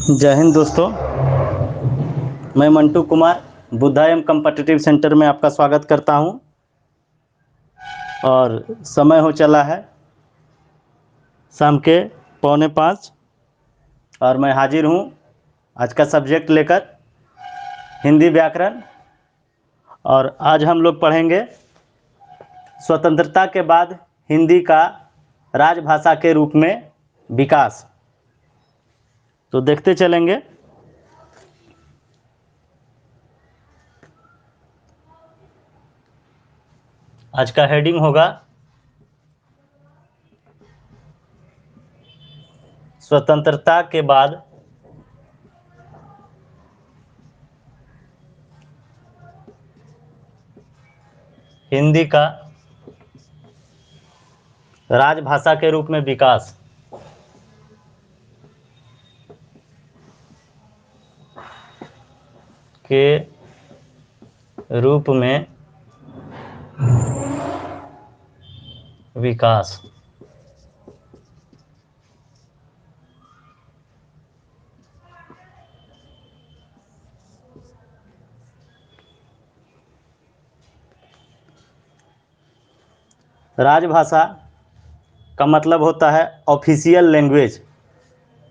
जय हिंद दोस्तों। मैं Mantu Kumar Buddha M competitive centre में आपका स्वागत करता हूं। और समय हो चला है शाम के 4:45 और मैं हाजिर हूं आज का सब्जेक्ट लेकर हिंदी व्याकरण। और आज हम लोग पढ़ेंगे स्वतंत्रता के बाद हिंदी का राजभाषा के रूप में विकास। तो देखते चलेंगे। आज का हेडिंग होगा स्वतंत्रता के बाद हिंदी का राजभाषा के रूप में विकास। के रूप में विकास। राजभाषा का मतलब होता है ऑफिशियल लैंग्वेज।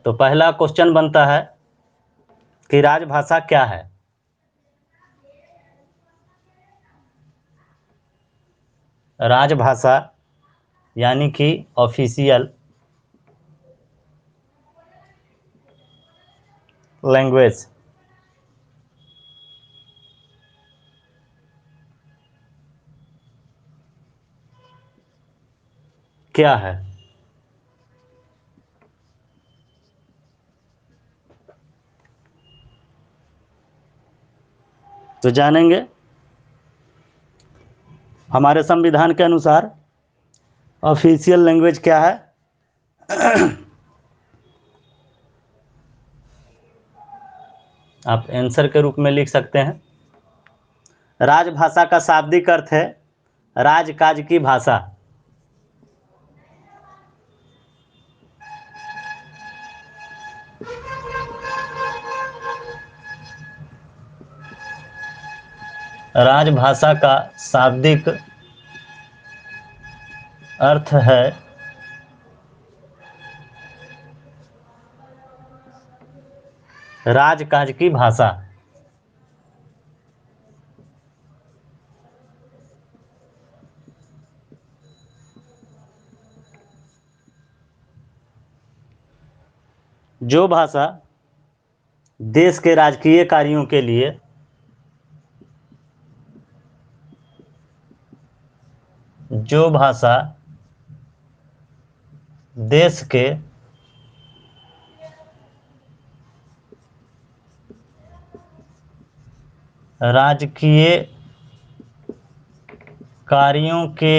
तो पहला क्वेश्चन बनता है कि राजभाषा क्या है। राजभाषा यानी कि ऑफिशियल लैंग्वेज क्या है। तो जानेंगे। हमारे संविधान के अनुसार ऑफिशियल लैंग्वेज क्या है। आप आंसर के रूप में लिख सकते हैं। राजभाषा का शाब्दिक अर्थ है राजकाज की भाषा। राजभाषा का शाब्दिक अर्थ है राजकाज की भाषा। जो भाषा देश के राजकीय कार्यों के लिए जो भाषा देश के राजकीय कार्यों के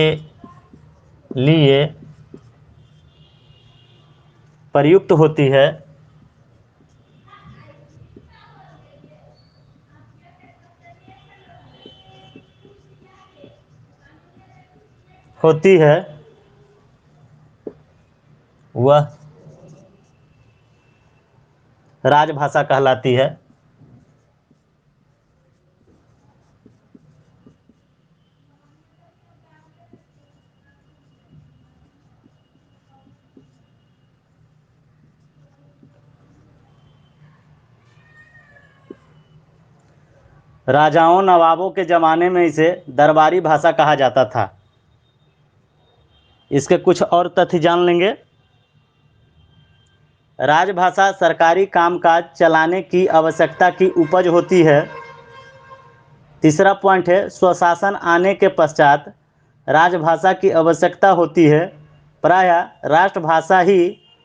लिए प्रयुक्त होती है वह राजभाषा कहलाती है। राजाओं नवाबों के ज़माने में इसे दरबारी भाषा कहा जाता था। इसके कुछ और तथ्य जान लेंगे। राजभाषा सरकारी कामकाज चलाने की आवश्यकता की उपज होती है। तीसरा पॉइंट है स्वशासन आने के पश्चात राजभाषा की आवश्यकता होती है। प्रायः राष्ट्रभाषा ही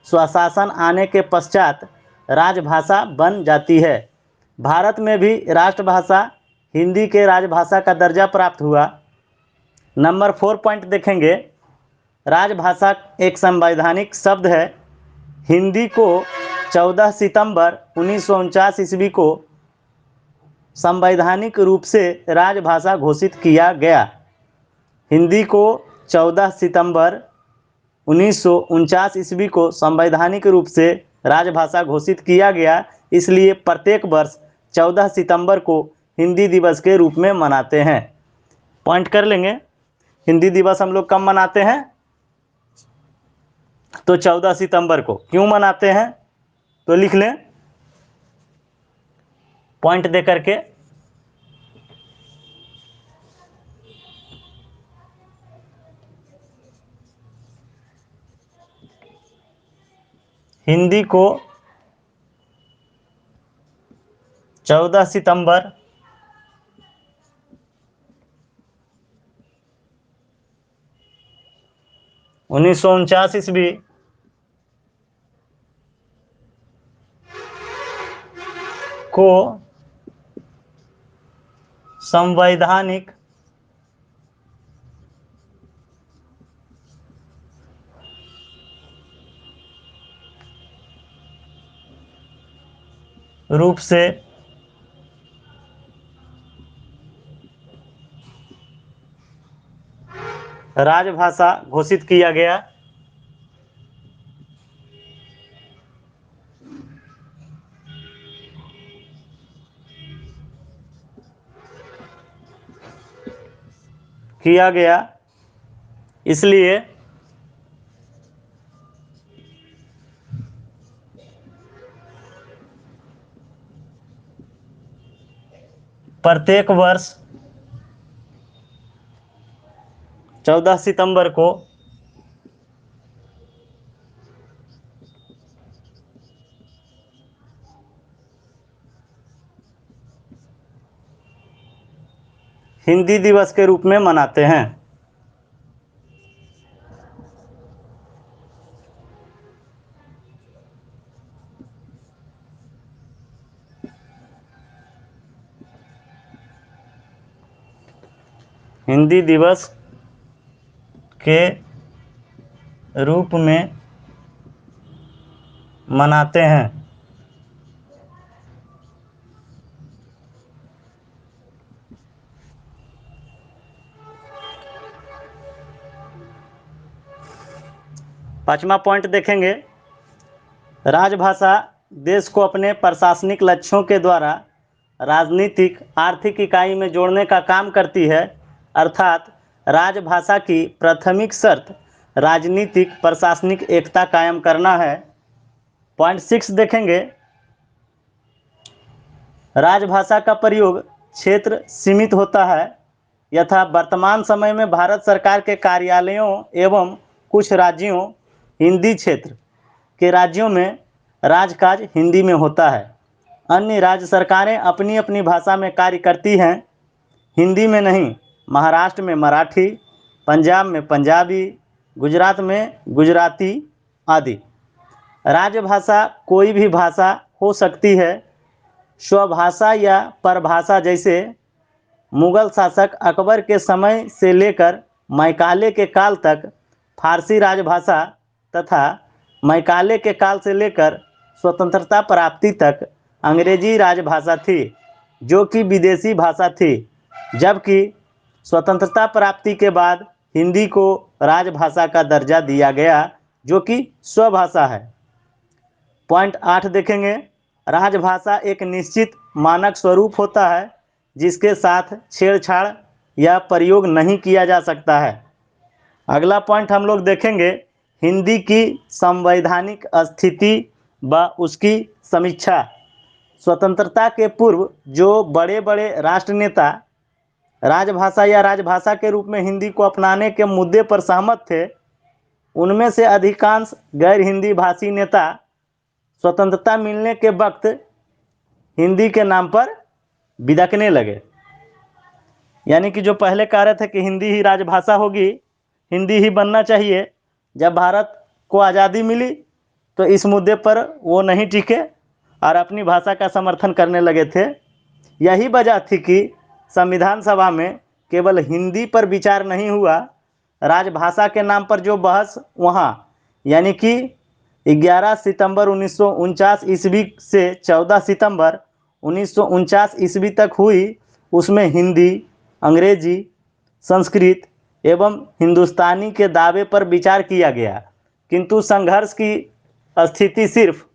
स्वशासन आने के पश्चात राजभाषा बन जाती है। भारत में भी राष्ट्रभाषा हिंदी के राजभाषा का दर्जा प्राप्त हुआ। नंबर 4 पॉइंट देखेंगे। राजभाषा एक संवैधानिक शब्द है। हिंदी को 14 सितंबर 1949 ईस्वी को संवैधानिक रूप से राजभाषा घोषित किया गया। हिंदी को 14 सितंबर 1949 ईस्वी को संवैधानिक रूप से राजभाषा घोषित किया गया, इसलिए प्रत्येक वर्ष 14 सितंबर को हिंदी दिवस के रूप में मनाते हैं। पॉइंट कर लेंगे, हिंदी दिवस हम लोग कब मनाते हैं? तो 14 सितंबर को। क्यों मनाते हैं तो लिख लें पॉइंट दे करके। हिंदी को 14 सितंबर 1949 ईस्वी को संवैधानिक रूप से राजभाषा घोषित किया गया। इसलिए प्रत्येक वर्ष 14 सितंबर को हिंदी दिवस के रूप में मनाते हैं। हिंदी दिवस के रूप में मनाते हैं। पांचवा पॉइंट देखेंगे, राजभाषा देश को अपने प्रशासनिक लक्ष्यों के द्वारा राजनीतिक आर्थिक इकाई में जोड़ने का काम करती है, अर्थात राजभाषा की प्राथमिक शर्त राजनीतिक प्रशासनिक एकता कायम करना है। पॉइंट 6 देखेंगे, राजभाषा का प्रयोग क्षेत्र सीमित होता है, यथा वर्तमान समय में भारत सरकार के कार्यालयों एवं कुछ राज्यों हिंदी क्षेत्र के राज्यों में राजकाज हिंदी में होता है। अन्य राज्य सरकारें अपनी अपनी भाषा में कार्य करती हैं, हिंदी में नहीं। महाराष्ट्र में मराठी, पंजाब में पंजाबी, गुजरात में गुजराती आदि। राजभाषा कोई भी भाषा हो सकती है। स्वभाषा या परभाषा जैसे मुगल शासक अकबर के समय से लेकर मैकाले के काल तक फारसी राजभाषा तथा मैकाले के काल से लेकर स्वतंत्रता प्राप्ति तक अंग्रेजी राजभाषा थी, जो कि विदेशी भाषा थी, जबकि स्वतंत्रता प्राप्ति के बाद हिंदी को राजभाषा का दर्जा दिया गया, जो कि स्वभाषा है। पॉइंट 8 देखेंगे, राजभाषा एक निश्चित मानक स्वरूप होता है जिसके साथ छेड़छाड़ या प्रयोग नहीं किया जा सकता है। अगला पॉइंट हम लोग देखेंगे, हिंदी की संवैधानिक स्थिति व उसकी समीक्षा। स्वतंत्रता के पूर्व जो बड़े बड़े राष्ट्र नेता राजभाषा या राजभाषा के रूप में हिंदी को अपनाने के मुद्दे पर सहमत थे, उनमें से अधिकांश गैर हिंदी भाषी नेता स्वतंत्रता मिलने के वक्त हिंदी के नाम पर बिदकने लगे। यानी कि जो पहले कह रहे थे कि हिंदी ही राजभाषा होगी, हिंदी ही बनना चाहिए, जब भारत को आज़ादी मिली तो इस मुद्दे पर वो नहीं टिके और अपनी भाषा का समर्थन करने लगे थे। यही वजह थी कि संविधान सभा में केवल हिंदी पर विचार नहीं हुआ, राजभाषा के नाम पर जो बहस वहाँ यानी कि 11 सितंबर 1949 ईस्वी से 14 सितंबर 1949 ईस्वी तक हुई, उसमें हिंदी, अंग्रेजी, संस्कृत एवं हिंदुस्तानी के दावे पर विचार किया गया, किंतु संघर्ष की स्थिति सिर्फ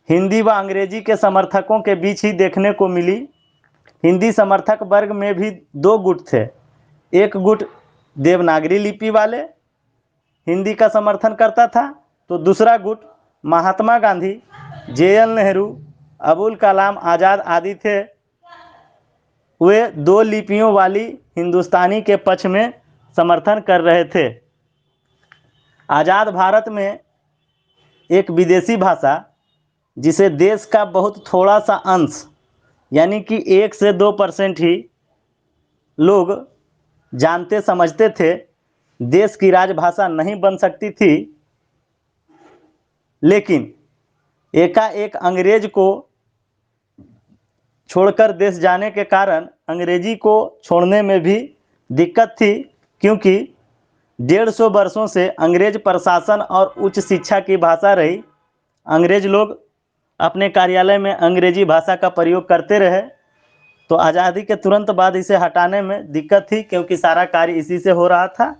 हिंदी व अंग्रेजी के समर्थकों के बीच ही देखने को मिली। हिंदी समर्थक वर्ग में भी दो गुट थे। एक गुट देवनागरी लिपि वाले हिंदी का समर्थन करता था, तो दूसरा गुट महात्मा गांधी, JL नेहरू, अबुल कलाम आज़ाद आदि थे। वे दो लिपियों वाली हिंदुस्तानी के पक्ष में समर्थन कर रहे थे। आज़ाद भारत में एक विदेशी भाषा जिसे देश का बहुत थोड़ा सा अंश यानी कि 1 से 2% ही लोग जानते समझते थे, देश की राजभाषा नहीं बन सकती थी। लेकिन एकाएक अंग्रेज को छोड़कर देश जाने के कारण अंग्रेजी को छोड़ने में भी दिक्कत थी, क्योंकि 150 वर्षों से अंग्रेज प्रशासन और उच्च शिक्षा की भाषा रही। अंग्रेज लोग अपने कार्यालय में अंग्रेजी भाषा का प्रयोग करते रहे, तो आज़ादी के तुरंत बाद इसे हटाने में दिक्कत थी, क्योंकि सारा कार्य इसी से हो रहा था।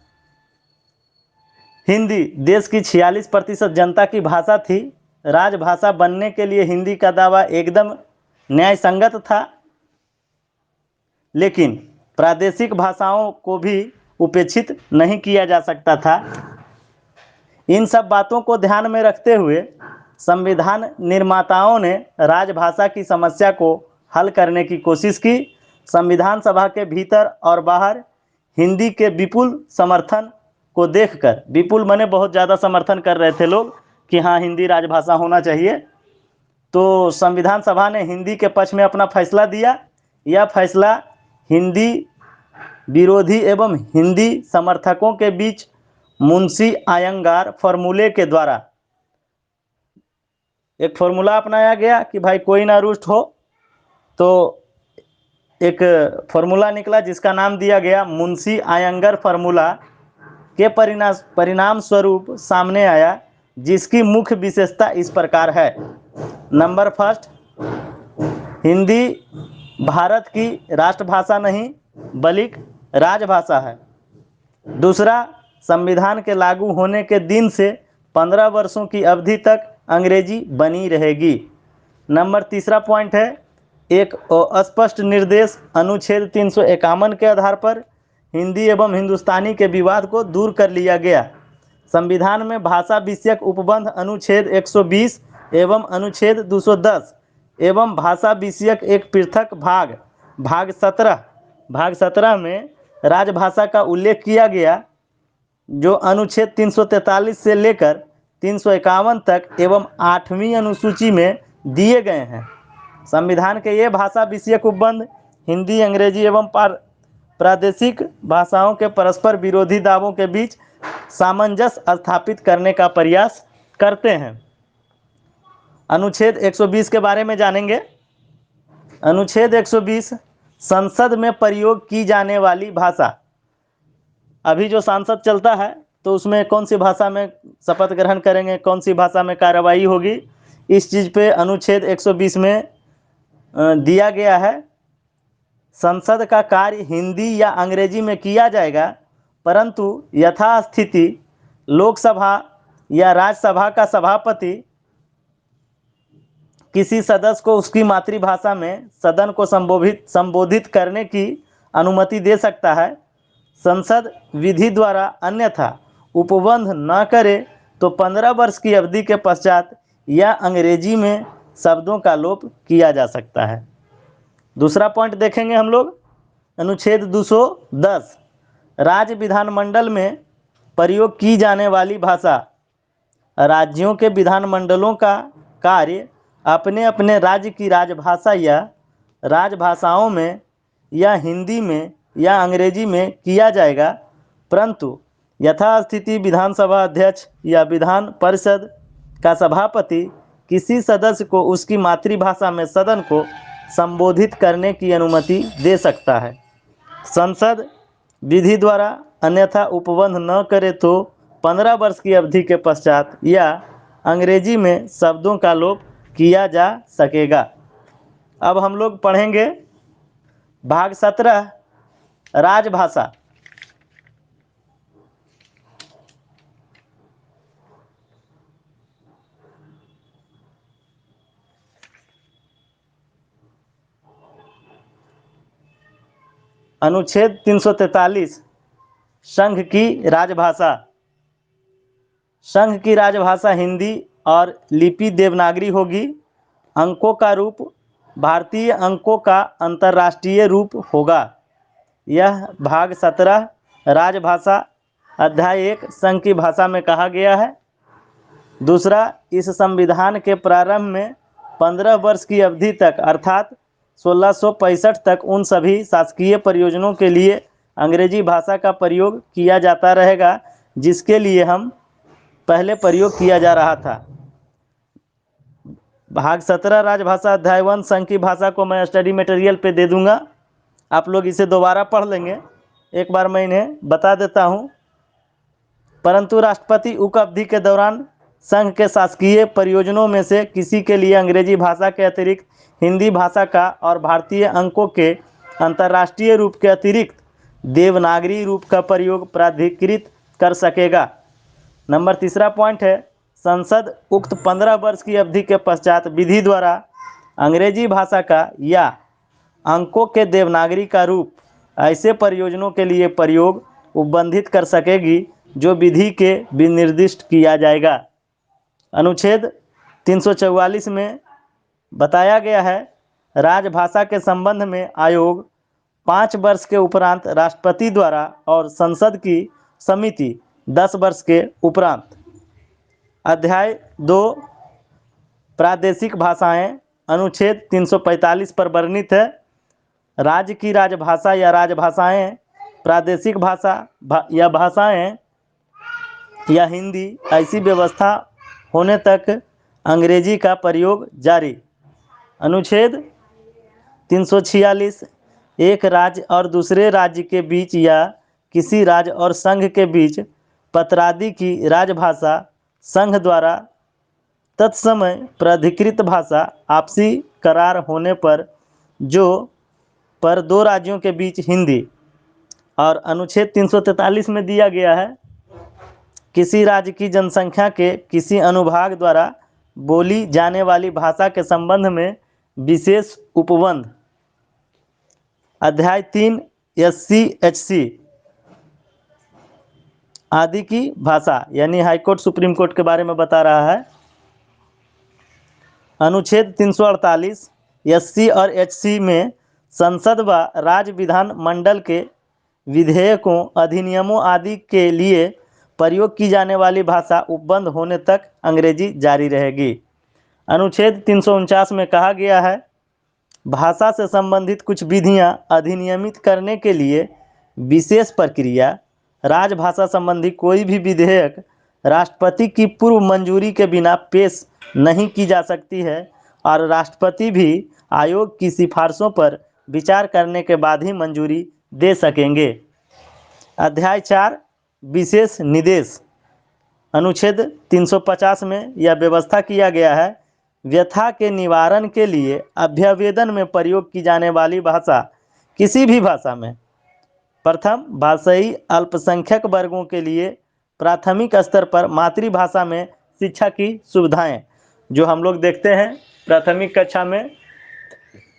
हिंदी देश की 46% जनता की भाषा थी। राजभाषा बनने के लिए हिंदी का दावा एकदम न्याय संगत था, लेकिन प्रादेशिक भाषाओं को भी उपेक्षित नहीं किया जा सकता था। इन सब बातों को ध्यान में रखते हुए संविधान निर्माताओं ने राजभाषा की समस्या को हल करने की कोशिश की। संविधान सभा के भीतर और बाहर हिंदी के विपुल समर्थन को देखकर, विपुल माने बहुत ज़्यादा समर्थन कर रहे थे लोग कि हाँ हिंदी राजभाषा होना चाहिए, तो संविधान सभा ने हिंदी के पक्ष में अपना फैसला दिया। यह फैसला हिंदी विरोधी एवं हिंदी समर्थकों के बीच मुंशी आयंगार फॉर्मूले के द्वारा एक फॉर्मूला अपनाया गया कि भाई कोई ना रुष्ट हो, तो एक फॉर्मूला निकला जिसका नाम दिया गया मुंशी आयंगर फॉर्मूला के परिणाम स्वरूप सामने आया, जिसकी मुख्य विशेषता इस प्रकार है। नंबर फर्स्ट, हिंदी भारत की राष्ट्रभाषा नहीं बल्कि राजभाषा है। दूसरा, संविधान के लागू होने के दिन से 15 वर्षों की अवधि तक अंग्रेजी बनी रहेगी। नंबर तीसरा पॉइंट है, एक स्पष्ट निर्देश अनुच्छेद 351 के आधार पर हिंदी एवं हिंदुस्तानी के विवाद को दूर कर लिया गया। संविधान में भाषा विषयक उपबंध अनुच्छेद 120 एवं अनुच्छेद 210 एवं भाषा विषयक एक पृथक भाग 17 में राजभाषा का उल्लेख किया गया, जो अनुच्छेद 343 से लेकर 351 तक एवं 8वीं अनुसूची में दिए गए हैं। संविधान के ये भाषा विषयक उपबंध हिंदी, अंग्रेजी एवं प्रादेशिक भाषाओं के परस्पर विरोधी दावों के बीच सामंजस्य स्थापित करने का प्रयास करते हैं। अनुच्छेद 120 के बारे में जानेंगे। अनुच्छेद 120, संसद में प्रयोग की जाने वाली भाषा। अभी जो सांसद चलता है तो उसमें कौन सी भाषा में शपथ ग्रहण करेंगे, कौन सी भाषा में कार्रवाई होगी, इस चीज़ पे अनुच्छेद 120 में दिया गया है। संसद का कार्य हिंदी या अंग्रेजी में किया जाएगा, परंतु यथास्थिति लोकसभा या राज्यसभा का सभापति किसी सदस्य को उसकी मातृभाषा में सदन को संबोधित करने की अनुमति दे सकता है। संसद विधि द्वारा अन्यथा उपबंध न करे तो 15 वर्ष की अवधि के पश्चात या अंग्रेजी में शब्दों का लोप किया जा सकता है। दूसरा पॉइंट देखेंगे हम लोग, अनुच्छेद 210, राज्य विधानमंडल में प्रयोग की जाने वाली भाषा। राज्यों के विधानमंडलों का कार्य अपने अपने राज्य की राजभाषा या राजभाषाओं में या हिंदी में या अंग्रेजी में किया जाएगा, परंतु यथास्थिति विधानसभा अध्यक्ष या विधान परिषद का सभापति किसी सदस्य को उसकी मातृभाषा में सदन को संबोधित करने की अनुमति दे सकता है। संसद विधि द्वारा अन्यथा उपबंध न करे तो 15 वर्ष की अवधि के पश्चात या अंग्रेजी में शब्दों का लोप किया जा सकेगा। अब हम लोग पढ़ेंगे भाग 17, राजभाषा। अनुच्छेद 343 संघ की राजभाषा। संघ की राजभाषा हिंदी और लिपि देवनागरी होगी। अंकों का रूप भारतीय अंकों का अंतर्राष्ट्रीय रूप होगा। यह भाग 17 राजभाषा अध्याय 1 संघ की भाषा में कहा गया है। दूसरा, इस संविधान के प्रारंभ में 15 वर्ष की अवधि तक अर्थात 1665 तक उन सभी शासकीय प्रयोजनों के लिए अंग्रेजी भाषा का प्रयोग किया जाता रहेगा जिसके लिए हम पहले प्रयोग किया जा रहा था। भाग 17 राजभाषा अध्याय 1 संघ की भाषा को मैं स्टडी मटेरियल पे दे दूंगा, आप लोग इसे दोबारा पढ़ लेंगे। एक बार मैं इन्हें बता देता हूँ। परंतु राष्ट्रपति उक्त अवधि के दौरान संघ के शासकीय प्रयोजनों में से किसी के लिए अंग्रेजी भाषा के अतिरिक्त हिंदी भाषा का और भारतीय अंकों के अंतर्राष्ट्रीय रूप के अतिरिक्त देवनागरी रूप का प्रयोग प्राधिकृत कर सकेगा। नंबर तीसरा पॉइंट है, संसद उक्त 15 वर्ष की अवधि के पश्चात विधि द्वारा अंग्रेजी भाषा का या अंकों के देवनागरी का रूप ऐसे प्रयोजनों के लिए प्रयोग उपबंधित कर सकेगी जो विधि के विनिर्दिष्ट किया जाएगा। अनुच्छेद 344 में बताया गया है, राजभाषा के संबंध में आयोग 5 वर्ष के उपरांत राष्ट्रपति द्वारा और संसद की समिति 10 वर्ष के उपरांत। अध्याय 2 प्रादेशिक भाषाएं अनुच्छेद 345 पर वर्णित है। राज्य की राजभाषा या राजभाषाएं, प्रादेशिक भाषा या भाषाएं या हिंदी ऐसी व्यवस्था होने तक अंग्रेजी का प्रयोग जारी। अनुच्छेद 346 एक राज्य और दूसरे राज्य के बीच या किसी राज्य और संघ के बीच पत्रादि की राजभाषा संघ द्वारा तत्समय प्राधिकृत भाषा आपसी करार होने पर जो पर दो राज्यों के बीच हिंदी। और अनुच्छेद 343 में दिया गया है, किसी राज्य की जनसंख्या के किसी अनुभाग द्वारा बोली जाने वाली भाषा के संबंध में विशेष उपबंध। अध्याय 3 SC HC आदि की भाषा यानी हाईकोर्ट सुप्रीम कोर्ट के बारे में बता रहा है। अनुच्छेद 348 SC और HC में संसद व राज्य विधान मंडल के विधेयकों अधिनियमों आदि के लिए प्रयोग की जाने वाली भाषा उपबंध होने तक अंग्रेजी जारी रहेगी। अनुच्छेद 349 में कहा गया है, भाषा से संबंधित कुछ विधियां अधिनियमित करने के लिए विशेष प्रक्रिया राजभाषा संबंधी कोई भी विधेयक राष्ट्रपति की पूर्व मंजूरी के बिना पेश नहीं की जा सकती है और राष्ट्रपति भी आयोग की सिफारिशों पर विचार करने के बाद ही मंजूरी दे सकेंगे। अध्याय 4 विशेष निर्देश अनुच्छेद 350 में यह व्यवस्था किया गया है, व्यथा के निवारण के लिए अभ्यवेदन में प्रयोग की जाने वाली भाषा किसी भी भाषा में प्रथम भाषाई अल्पसंख्यक वर्गों के लिए प्राथमिक स्तर पर मातृभाषा में शिक्षा की सुविधाएं, जो हम लोग देखते हैं प्राथमिक कक्षा में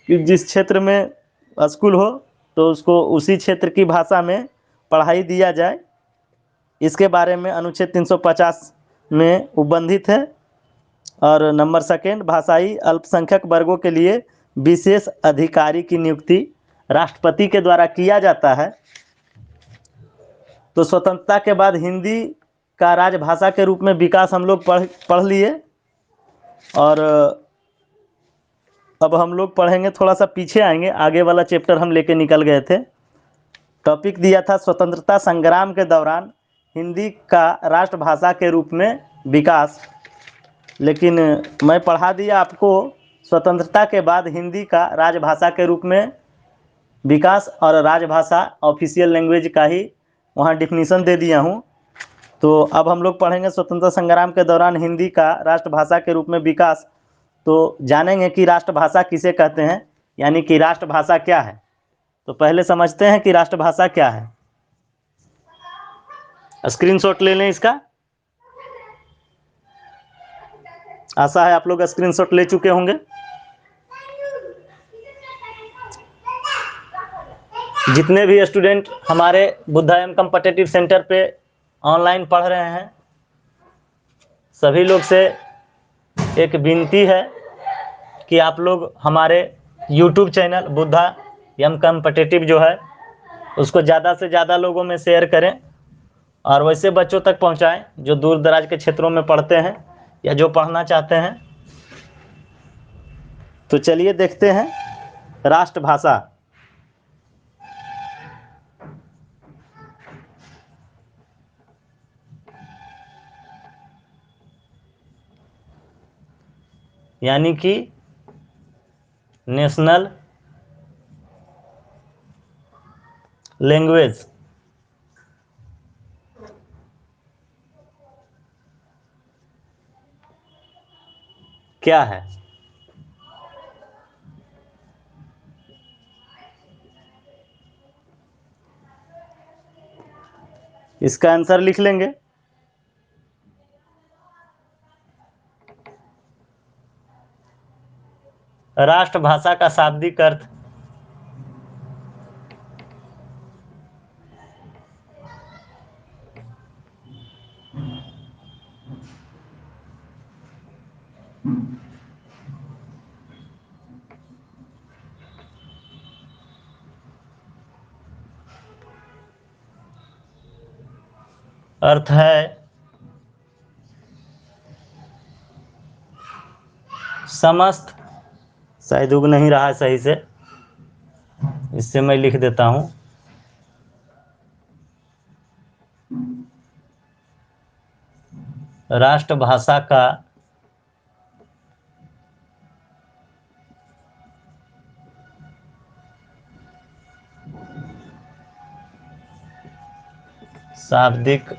कि जिस क्षेत्र में स्कूल हो तो उसको उसी क्षेत्र की भाषा में पढ़ाई दिया जाए, इसके बारे में अनुच्छेद 350 में उपबंधित है। और नंबर सेकेंड, भाषाई अल्पसंख्यक वर्गों के लिए विशेष अधिकारी की नियुक्ति राष्ट्रपति के द्वारा किया जाता है। तो स्वतंत्रता के बाद हिंदी का राजभाषा के रूप में विकास हम लोग पढ़ लिए। और अब हम लोग पढ़ेंगे, थोड़ा सा पीछे आएंगे, आगे वाला चैप्टर हम लेके निकल गए थे। टॉपिक दिया था स्वतंत्रता संग्राम के दौरान हिंदी का राष्ट्रभाषा के रूप में विकास, लेकिन मैं पढ़ा दिया आपको स्वतंत्रता के बाद हिंदी का राजभाषा के रूप में विकास और राजभाषा ऑफिशियल लैंग्वेज का ही वहाँ डिफिनीशन दे दिया हूँ। तो अब हम लोग पढ़ेंगे स्वतंत्रता संग्राम के दौरान हिंदी का राष्ट्रभाषा के रूप में विकास। तो जानेंगे कि राष्ट्रभाषा किसे कहते हैं, यानी कि राष्ट्रभाषा क्या है। तो पहले समझते हैं कि राष्ट्रभाषा क्या है। स्क्रीनशॉट ले लें इसका, आशा है आप लोग स्क्रीनशॉट ले चुके होंगे। जितने भी स्टूडेंट हमारे बुद्धा एम कॉम्पिटिटिव सेंटर पे ऑनलाइन पढ़ रहे हैं, सभी लोग से एक विनती है कि आप लोग हमारे YouTube channel Buddha M competitive जो है उसको ज़्यादा से ज़्यादा लोगों में शेयर करें और वैसे बच्चों तक पहुंचाएं जो दूर दराज के क्षेत्रों में पढ़ते हैं या जो पढ़ना चाहते हैं। तो चलिए देखते हैं राष्ट्रभाषा। यानी कि नेशनल लैंग्वेज क्या है? इसका आंसर लिख लेंगे। राष्ट्रभाषा का शाब्दिक अर्थ है समस्त, शायद उग नहीं रहा है सही से, इससे मैं लिख देता हूं। राष्ट्रभाषा का शाब्दिक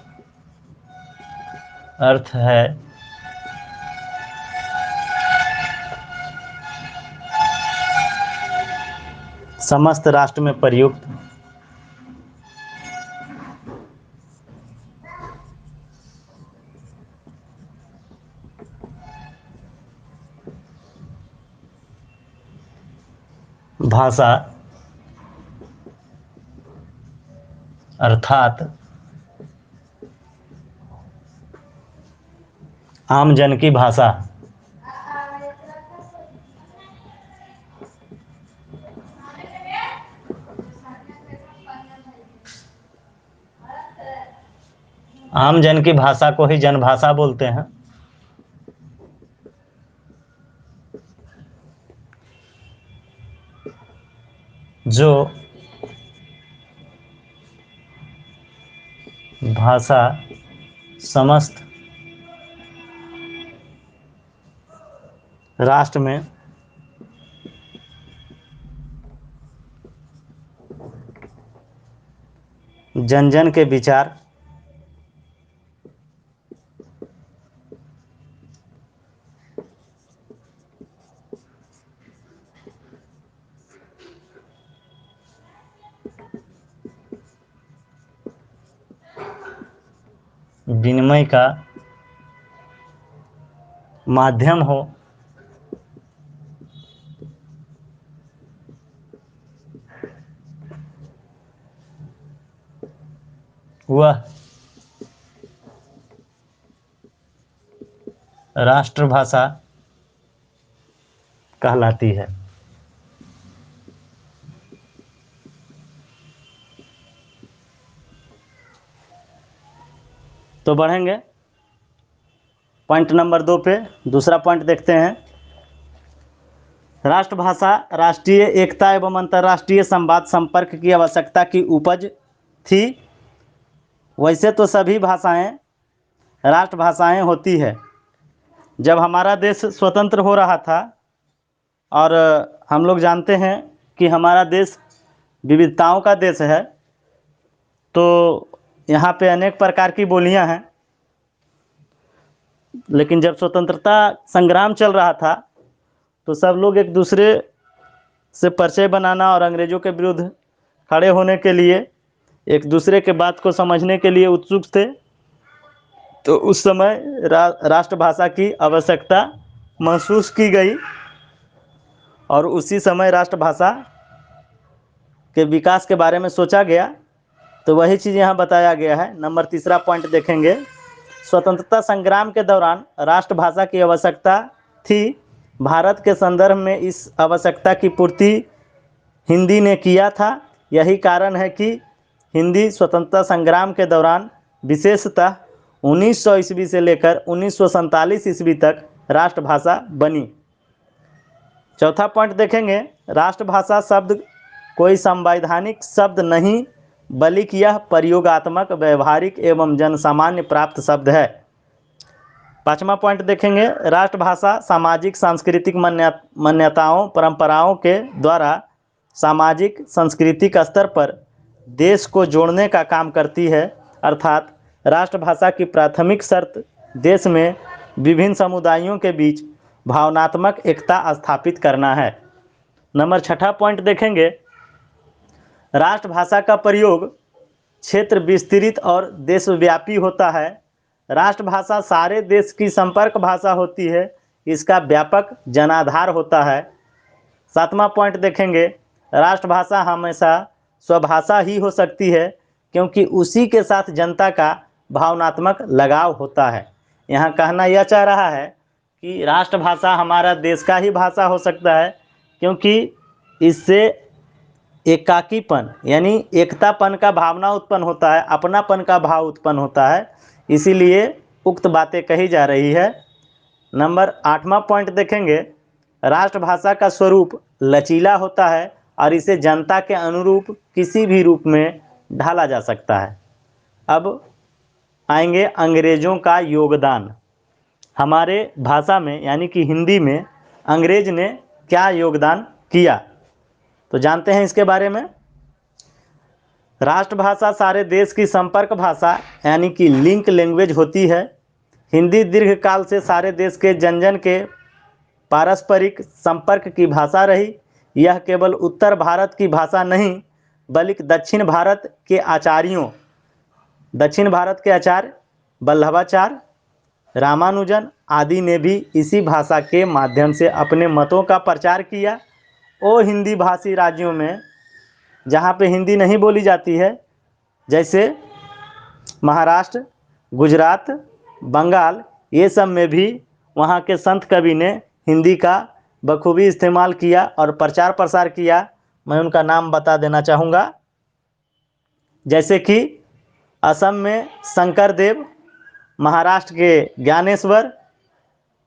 अर्थ है समस्त राष्ट्र में प्रयुक्त भाषा अर्थात आम जन की भाषा। आम जन की भाषा को ही जनभाषा बोलते हैं। जो भाषा समस्त राष्ट्र में जन जन के विचार विनिमय का माध्यम हो, वह राष्ट्रभाषा कहलाती है। तो बढ़ेंगे पॉइंट नंबर 2 पे। दूसरा पॉइंट देखते हैं। राष्ट्रभाषा राष्ट्रीय एकता एवं अंतर्राष्ट्रीय संवाद संपर्क की आवश्यकता की उपज थी। वैसे तो सभी भाषाएं राष्ट्रभाषाएं होती है। जब हमारा देश स्वतंत्र हो रहा था, और हम लोग जानते हैं कि हमारा देश विविधताओं का देश है, तो यहाँ पे अनेक प्रकार की बोलियां हैं। लेकिन जब स्वतंत्रता संग्राम चल रहा था तो सब लोग एक दूसरे से परिचय बनाना और अंग्रेज़ों के विरुद्ध खड़े होने के लिए, एक दूसरे के बात को समझने के लिए उत्सुक थे। तो उस समय राष्ट्रभाषा की आवश्यकता महसूस की गई और उसी समय राष्ट्रभाषा के विकास के बारे में सोचा गया, तो वही चीज़ यहाँ बताया गया है। नंबर तीसरा पॉइंट देखेंगे, स्वतंत्रता संग्राम के दौरान राष्ट्रभाषा की आवश्यकता थी। भारत के संदर्भ में इस आवश्यकता की पूर्ति हिंदी ने किया था। यही कारण है कि हिंदी स्वतंत्रता संग्राम के दौरान विशेषतः 1900 ईस्वी से लेकर 1947 ईस्वी तक राष्ट्रभाषा बनी। चौथा पॉइंट देखेंगे, राष्ट्रभाषा शब्द कोई संवैधानिक शब्द नहीं, बल्कि यह प्रयोगात्मक, व्यवहारिक एवं जनसामान्य प्राप्त शब्द है। पांचवा पॉइंट देखेंगे, राष्ट्रभाषा सामाजिक सांस्कृतिक मान्यताओं परंपराओं के द्वारा सामाजिक सांस्कृतिक स्तर पर देश को जोड़ने का काम करती है। अर्थात राष्ट्रभाषा की प्राथमिक शर्त देश में विभिन्न समुदायों के बीच भावनात्मक एकता स्थापित करना है। नंबर छठा पॉइंट देखेंगे, राष्ट्रभाषा का प्रयोग क्षेत्र विस्तृत और देशव्यापी होता है। राष्ट्रभाषा सारे देश की संपर्क भाषा होती है, इसका व्यापक जनाधार होता है। सातवां पॉइंट देखेंगे, राष्ट्रभाषा हमेशा स्वभाषा ही हो सकती है, क्योंकि उसी के साथ जनता का भावनात्मक लगाव होता है। यहाँ कहना यह चाह रहा है कि राष्ट्रभाषा हमारा देश का ही भाषा हो सकता है, क्योंकि इससे एकाकीपन यानी एकतापन का भावना उत्पन्न होता है, अपनापन का भाव उत्पन्न होता है, इसीलिए उक्त बातें कही जा रही है। नंबर आठवां पॉइंट देखेंगे, राष्ट्रभाषा का स्वरूप लचीला होता है और इसे जनता के अनुरूप किसी भी रूप में ढाला जा सकता है। अब आएंगे अंग्रेजों का योगदान। हमारे भाषा में यानी कि हिंदी में अंग्रेज ने क्या योगदान किया, तो जानते हैं इसके बारे में। राष्ट्रभाषा सारे देश की संपर्क भाषा यानी कि लिंक लैंग्वेज होती है। हिंदी दीर्घकाल से सारे देश के जन के पारस्परिक संपर्क की भाषा रही। यह केवल उत्तर भारत की भाषा नहीं, बल्कि दक्षिण भारत के आचार्य वल्लभाचार्य, रामानुजन आदि ने भी इसी भाषा के माध्यम से अपने मतों का प्रचार किया। और हिंदी भाषी राज्यों में जहाँ पे हिंदी नहीं बोली जाती है, जैसे महाराष्ट्र, गुजरात, बंगाल, ये सब में भी वहाँ के संत कवि ने हिंदी का बखूबी इस्तेमाल किया और प्रचार प्रसार किया। मैं उनका नाम बता देना चाहूँगा, जैसे कि असम में शंकर देव, महाराष्ट्र के ज्ञानेश्वर,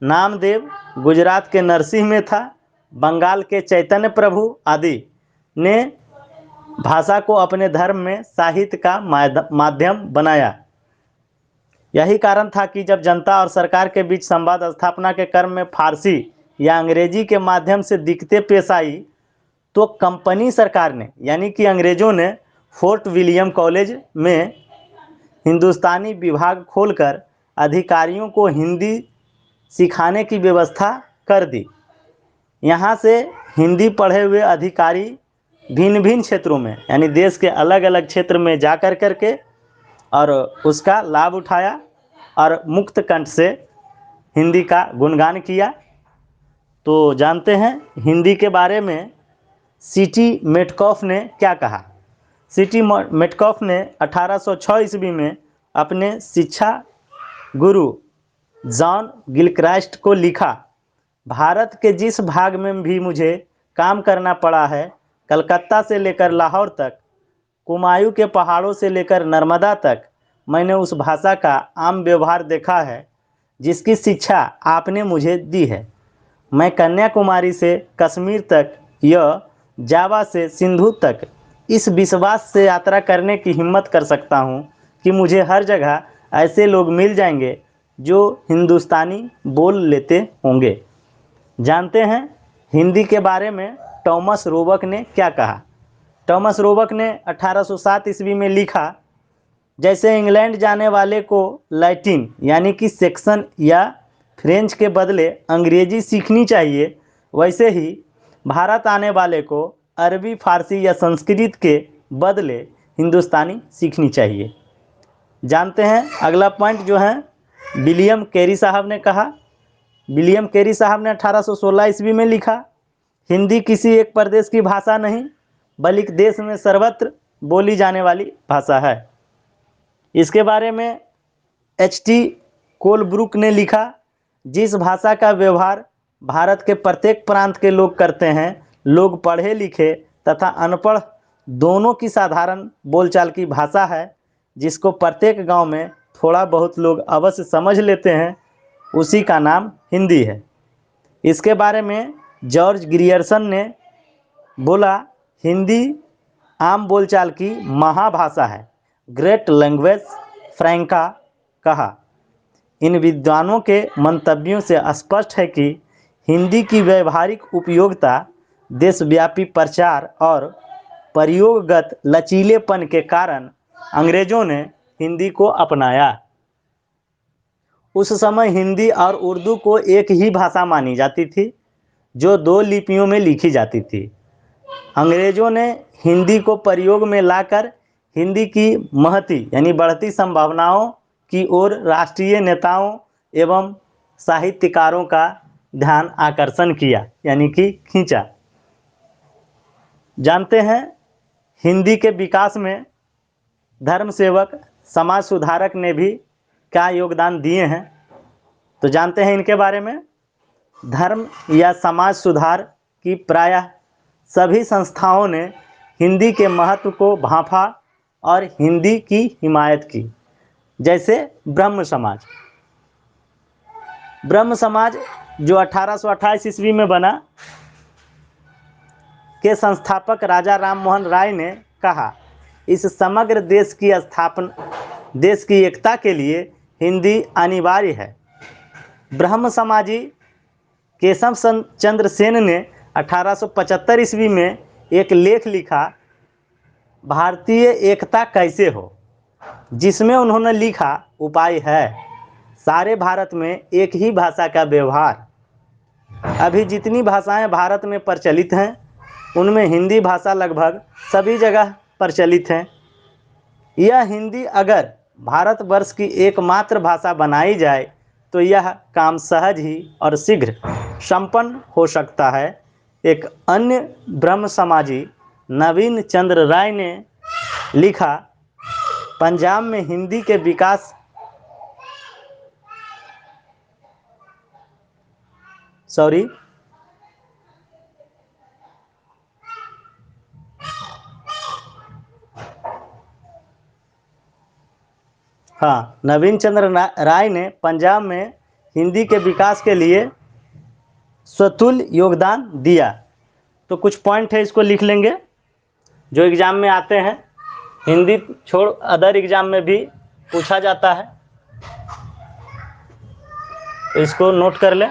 नामदेव, गुजरात के नरसिंह मेहता, बंगाल के चैतन्य प्रभु आदि ने भाषा को अपने धर्म में साहित्य का माध्यम बनाया। यही कारण था कि जब जनता और सरकार के बीच संवाद स्थापना के क्रम में फारसी या अंग्रेजी के माध्यम से दिक्कतें पेश आई, तो कंपनी सरकार ने यानी कि अंग्रेज़ों ने फोर्ट विलियम कॉलेज में हिंदुस्तानी विभाग खोलकर अधिकारियों को हिंदी सिखाने की व्यवस्था कर दी। यहाँ से हिंदी पढ़े हुए अधिकारी भिन्न भिन्न क्षेत्रों में यानी देश के अलग अलग क्षेत्र में जा करके और उसका लाभ उठाया और मुक्त कंठ से हिंदी का गुणगान किया। तो जानते हैं हिंदी के बारे में सीटी मेटकॉफ ने क्या कहा। सीटी मेटकॉफ ने 1806 ईस्वी में अपने शिक्षा गुरु जॉन गिलक्राइस्ट को लिखा, भारत के जिस भाग में भी मुझे काम करना पड़ा है, कलकत्ता से लेकर लाहौर तक, कुमायूं के पहाड़ों से लेकर नर्मदा तक, मैंने उस भाषा का आम व्यवहार देखा है जिसकी शिक्षा आपने मुझे दी है। मैं कन्याकुमारी से कश्मीर तक या जावा से सिंधु तक इस विश्वास से यात्रा करने की हिम्मत कर सकता हूँ कि मुझे हर जगह ऐसे लोग मिल जाएंगे जो हिंदुस्तानी बोल लेते होंगे। जानते हैं हिंदी के बारे में टॉमस रोबक ने क्या कहा। टॉमस रोबक ने 1807 ईस्वी में लिखा, जैसे इंग्लैंड जाने वाले को लैटिन यानी कि सेक्सन या फ्रेंच के बदले अंग्रेजी सीखनी चाहिए, वैसे ही भारत आने वाले को अरबी, फारसी या संस्कृत के बदले हिंदुस्तानी सीखनी चाहिए। जानते हैं अगला पॉइंट जो है विलियम कैरी साहब ने कहा। विलियम कैरी साहब ने 1816 ईस्वी में लिखा, हिंदी किसी एक प्रदेश की भाषा नहीं बल्कि देश में सर्वत्र बोली जाने वाली भाषा है। इसके बारे में H.T. कोलब्रुक ने लिखा, जिस भाषा का व्यवहार भारत के प्रत्येक प्रांत के लोग करते हैं, लोग पढ़े लिखे तथा अनपढ़ दोनों की साधारण बोलचाल की भाषा है, जिसको प्रत्येक गांव में थोड़ा बहुत लोग अवश्य समझ लेते हैं, उसी का नाम हिंदी है। इसके बारे में जॉर्ज ग्रियर्सन ने बोला, हिंदी आम बोलचाल की महाभाषा है, ग्रेट लैंग्वेज फ्रैंका कहा। इन विद्वानों के मंतव्यों से स्पष्ट है कि हिंदी की व्यावहारिक उपयोगिता, देशव्यापी प्रचार और प्रयोगगत लचीलेपन के कारण अंग्रेजों ने हिंदी को अपनाया। उस समय हिंदी और उर्दू को एक ही भाषा मानी जाती थी, जो 2 लिपियों में लिखी जाती थी। अंग्रेजों ने हिंदी को प्रयोग में लाकर हिंदी की महती यानी बढ़ती संभावनाओं की ओर राष्ट्रीय नेताओं एवं साहित्यकारों का ध्यान आकर्षण किया, यानी कि खींचा। जानते हैं हिंदी के विकास में धर्म सेवक, समाज सुधारक ने भी क्या योगदान दिए हैं, तो जानते हैं इनके बारे में। धर्म या समाज सुधार की प्रायः सभी संस्थाओं ने हिंदी के महत्व को भांपा और हिंदी की हिमायत की। जैसे ब्रह्म समाज। ब्रह्म समाज जो 1828 ईस्वी में बना, के संस्थापक राजा राम मोहन राय ने कहा, इस समग्र देश की एकता के लिए हिंदी अनिवार्य है। ब्रह्म समाजी केशव चंद्र सेन ने 1875 ईस्वी में एक लेख लिखा, भारतीय एकता कैसे हो, जिसमें उन्होंने लिखा, उपाय है सारे भारत में एक ही भाषा का व्यवहार। अभी जितनी भाषाएं भारत में प्रचलित हैं, उनमें हिंदी भाषा लगभग सभी जगह प्रचलित है। यह हिंदी अगर भारतवर्ष की एकमात्र भाषा बनाई जाए तो यह काम सहज ही और शीघ्र संपन्न हो सकता है। एक अन्य ब्रह्म समाजी नवीन चंद्र राय ने लिखा, पंजाब में हिंदी के विकास नवीन चंद्र राय ने पंजाब में हिंदी के विकास के लिए स्वतुल्य योगदान दिया। तो कुछ पॉइंट है, इसको लिख लेंगे जो एग्जाम में आते हैं। हिंदी छोड़ अदर एग्जाम में भी पूछा जाता है, तो इसको नोट कर लें।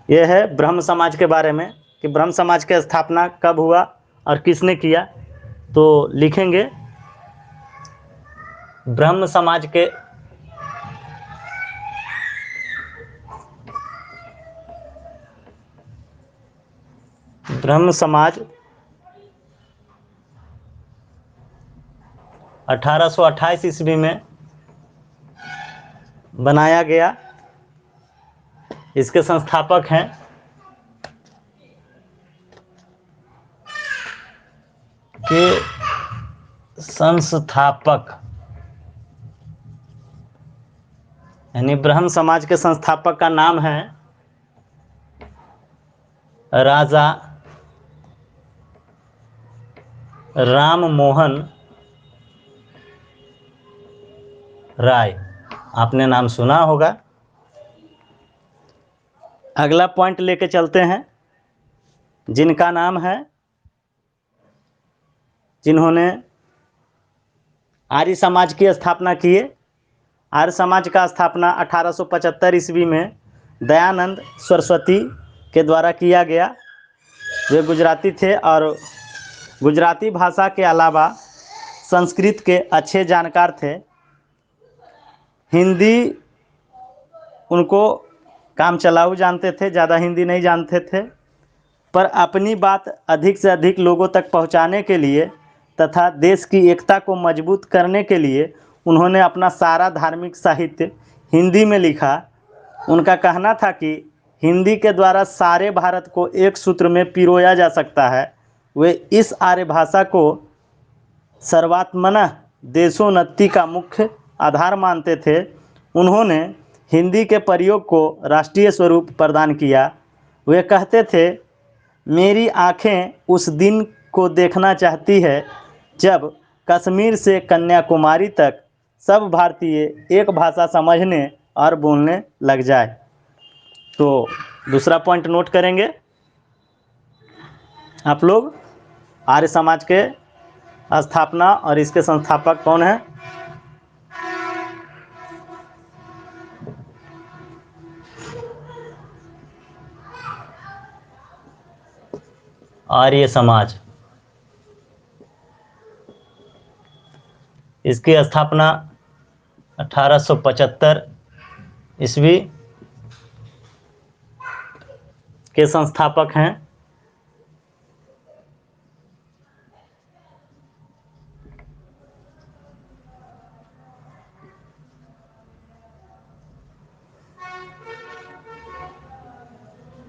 यह है ब्रह्म समाज के बारे में कि ब्रह्म समाज की स्थापना कब हुआ और किसने किया। तो लिखेंगे ब्रह्म समाज के ब्रह्म समाज 1828 ईस्वी में बनाया गया। इसके संस्थापक हैं यानी ब्रह्म समाज के संस्थापक का नाम है राजा राम मोहन राय। आपने नाम सुना होगा। अगला पॉइंट लेके चलते हैं, जिनका नाम है, जिन्होंने आर्य समाज की स्थापना किए। आर्य समाज का स्थापना 1875 ईस्वी में दयानंद सरस्वती के द्वारा किया गया। वे गुजराती थे और गुजराती भाषा के अलावा संस्कृत के अच्छे जानकार थे। हिंदी उनको काम चलाऊ जानते थे, ज़्यादा हिंदी नहीं जानते थे, पर अपनी बात अधिक से अधिक लोगों तक पहुंचाने के लिए तथा देश की एकता को मजबूत करने के लिए उन्होंने अपना सारा धार्मिक साहित्य हिंदी में लिखा। उनका कहना था कि हिंदी के द्वारा सारे भारत को एक सूत्र में पिरोया जा सकता है, वे इस आर्य भाषा को सर्वात्मनः देशोन्नति का मुख्य आधार मानते थे। उन्होंने हिंदी के प्रयोग को राष्ट्रीय स्वरूप प्रदान किया। वे कहते थे, मेरी आँखें उस दिन को देखना चाहती है जब कश्मीर से कन्याकुमारी तक सब भारतीय एक भाषा समझने और बोलने लग जाए। तो दूसरा पॉइंट नोट करेंगे आप लोग, आर्य समाज के स्थापना और इसके संस्थापक कौन है? आर्य समाज, इसकी स्थापना 1875 ईस्वी के संस्थापक हैं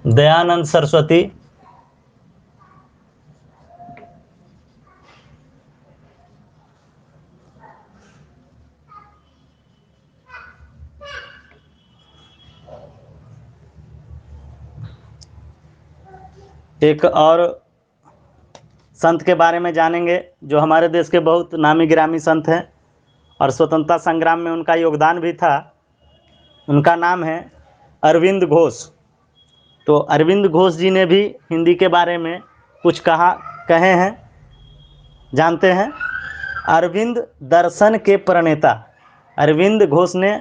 दयानंद सरस्वती, एक और संत के बारे में जानेंगे जो हमारे देश के बहुत नामी गिरामी संत हैं और स्वतंत्रता संग्राम में उनका योगदान भी था। उनका नाम है अरविंद घोष। तो अरविंद घोष जी ने भी हिंदी के बारे में कुछ कहे हैं, जानते हैं? अरविंद दर्शन के प्रणेता, अरविंद घोष ने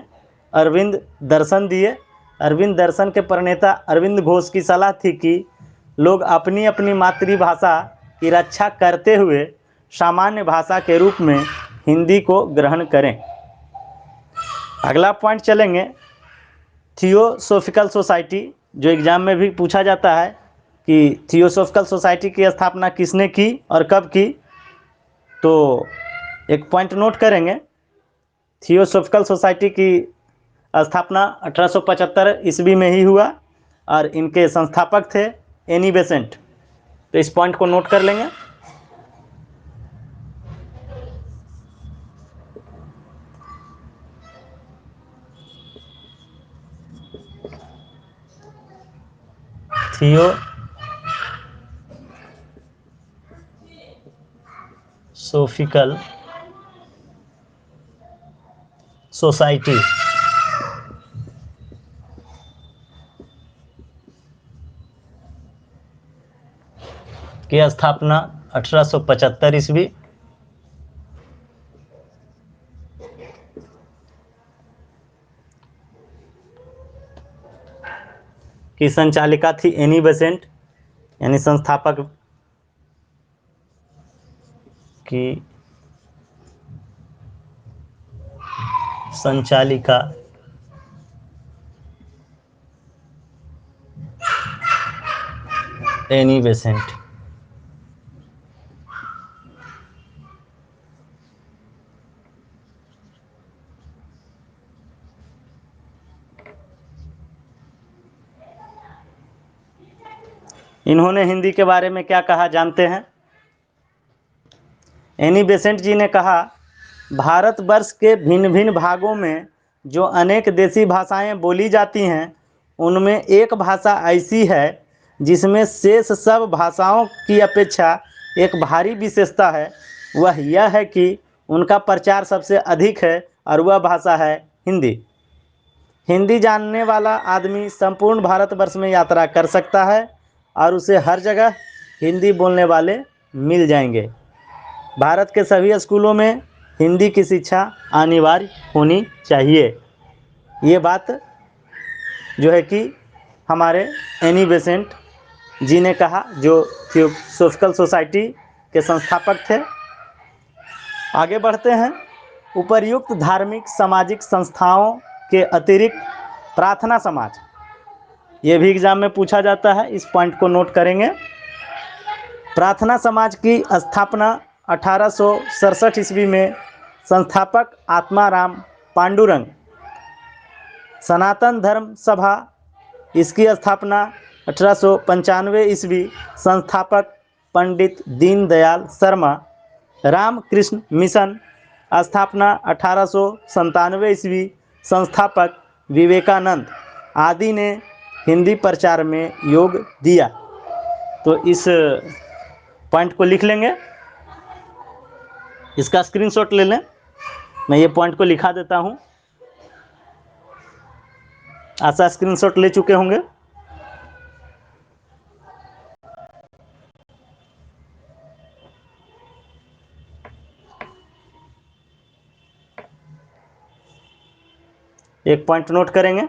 अरविंद दर्शन दिए। अरविंद दर्शन के प्रणेता अरविंद घोष की सलाह थी कि लोग अपनी अपनी मातृभाषा की रक्षा करते हुए सामान्य भाषा के रूप में हिंदी को ग्रहण करें। अगला पॉइंट चलेंगे, थियोसॉफिकल सोसाइटी, जो एग्जाम में भी पूछा जाता है कि थियोसॉफिकल सोसाइटी की स्थापना किसने की और कब की। तो एक पॉइंट नोट करेंगे, थियोसॉफिकल सोसाइटी की स्थापना 1875 ईस्वी में ही हुआ और इनके संस्थापक थे एनी बेसेंट। तो इस पॉइंट को नोट कर लेंगे। थियोसॉफिकल सोसाइटी की स्थापना 1875 ईस्वी की संचालिका थी एनी बेसेंट, यानी संस्थापक की संचालिका एनी बेसेंट। इन्होंने हिंदी के बारे में क्या कहा जानते हैं? एनी बेसेंट जी ने कहा, भारतवर्ष के भिन्न भिन्न भागों में जो अनेक देशी भाषाएं बोली जाती हैं, उनमें एक भाषा ऐसी है जिसमें शेष सब भाषाओं की अपेक्षा एक भारी विशेषता है। वह यह है कि उनका प्रचार सबसे अधिक है और वह भाषा है हिंदी। हिंदी जानने वाला आदमी संपूर्ण भारतवर्ष में यात्रा कर सकता है और उसे हर जगह हिंदी बोलने वाले मिल जाएंगे। भारत के सभी स्कूलों में हिंदी की शिक्षा अनिवार्य होनी चाहिए। ये बात जो है कि हमारे एनी बेसेंट जी ने कहा, जो थियोसॉफिकल सोसाइटी के संस्थापक थे। आगे बढ़ते हैं। उपर्युक्त धार्मिक सामाजिक संस्थाओं के अतिरिक्त प्रार्थना समाज, ये भी एग्जाम में पूछा जाता है, इस पॉइंट को नोट करेंगे। प्रार्थना समाज की स्थापना 1867 ईस्वी में संस्थापक आत्माराम पांडुरंग सनातन धर्म सभा इसकी स्थापना 1895 ईस्वी, संस्थापक पंडित दीनदयाल शर्मा। रामकृष्ण मिशन स्थापना 1897 ईस्वी, संस्थापक विवेकानंद आदि ने हिंदी प्रचार में योग दिया। तो इस पॉइंट को लिख लेंगे, इसका स्क्रीनशॉट ले लें। मैं ये पॉइंट को लिखा देता हूं, आशा स्क्रीनशॉट ले चुके होंगे। एक पॉइंट नोट करेंगे।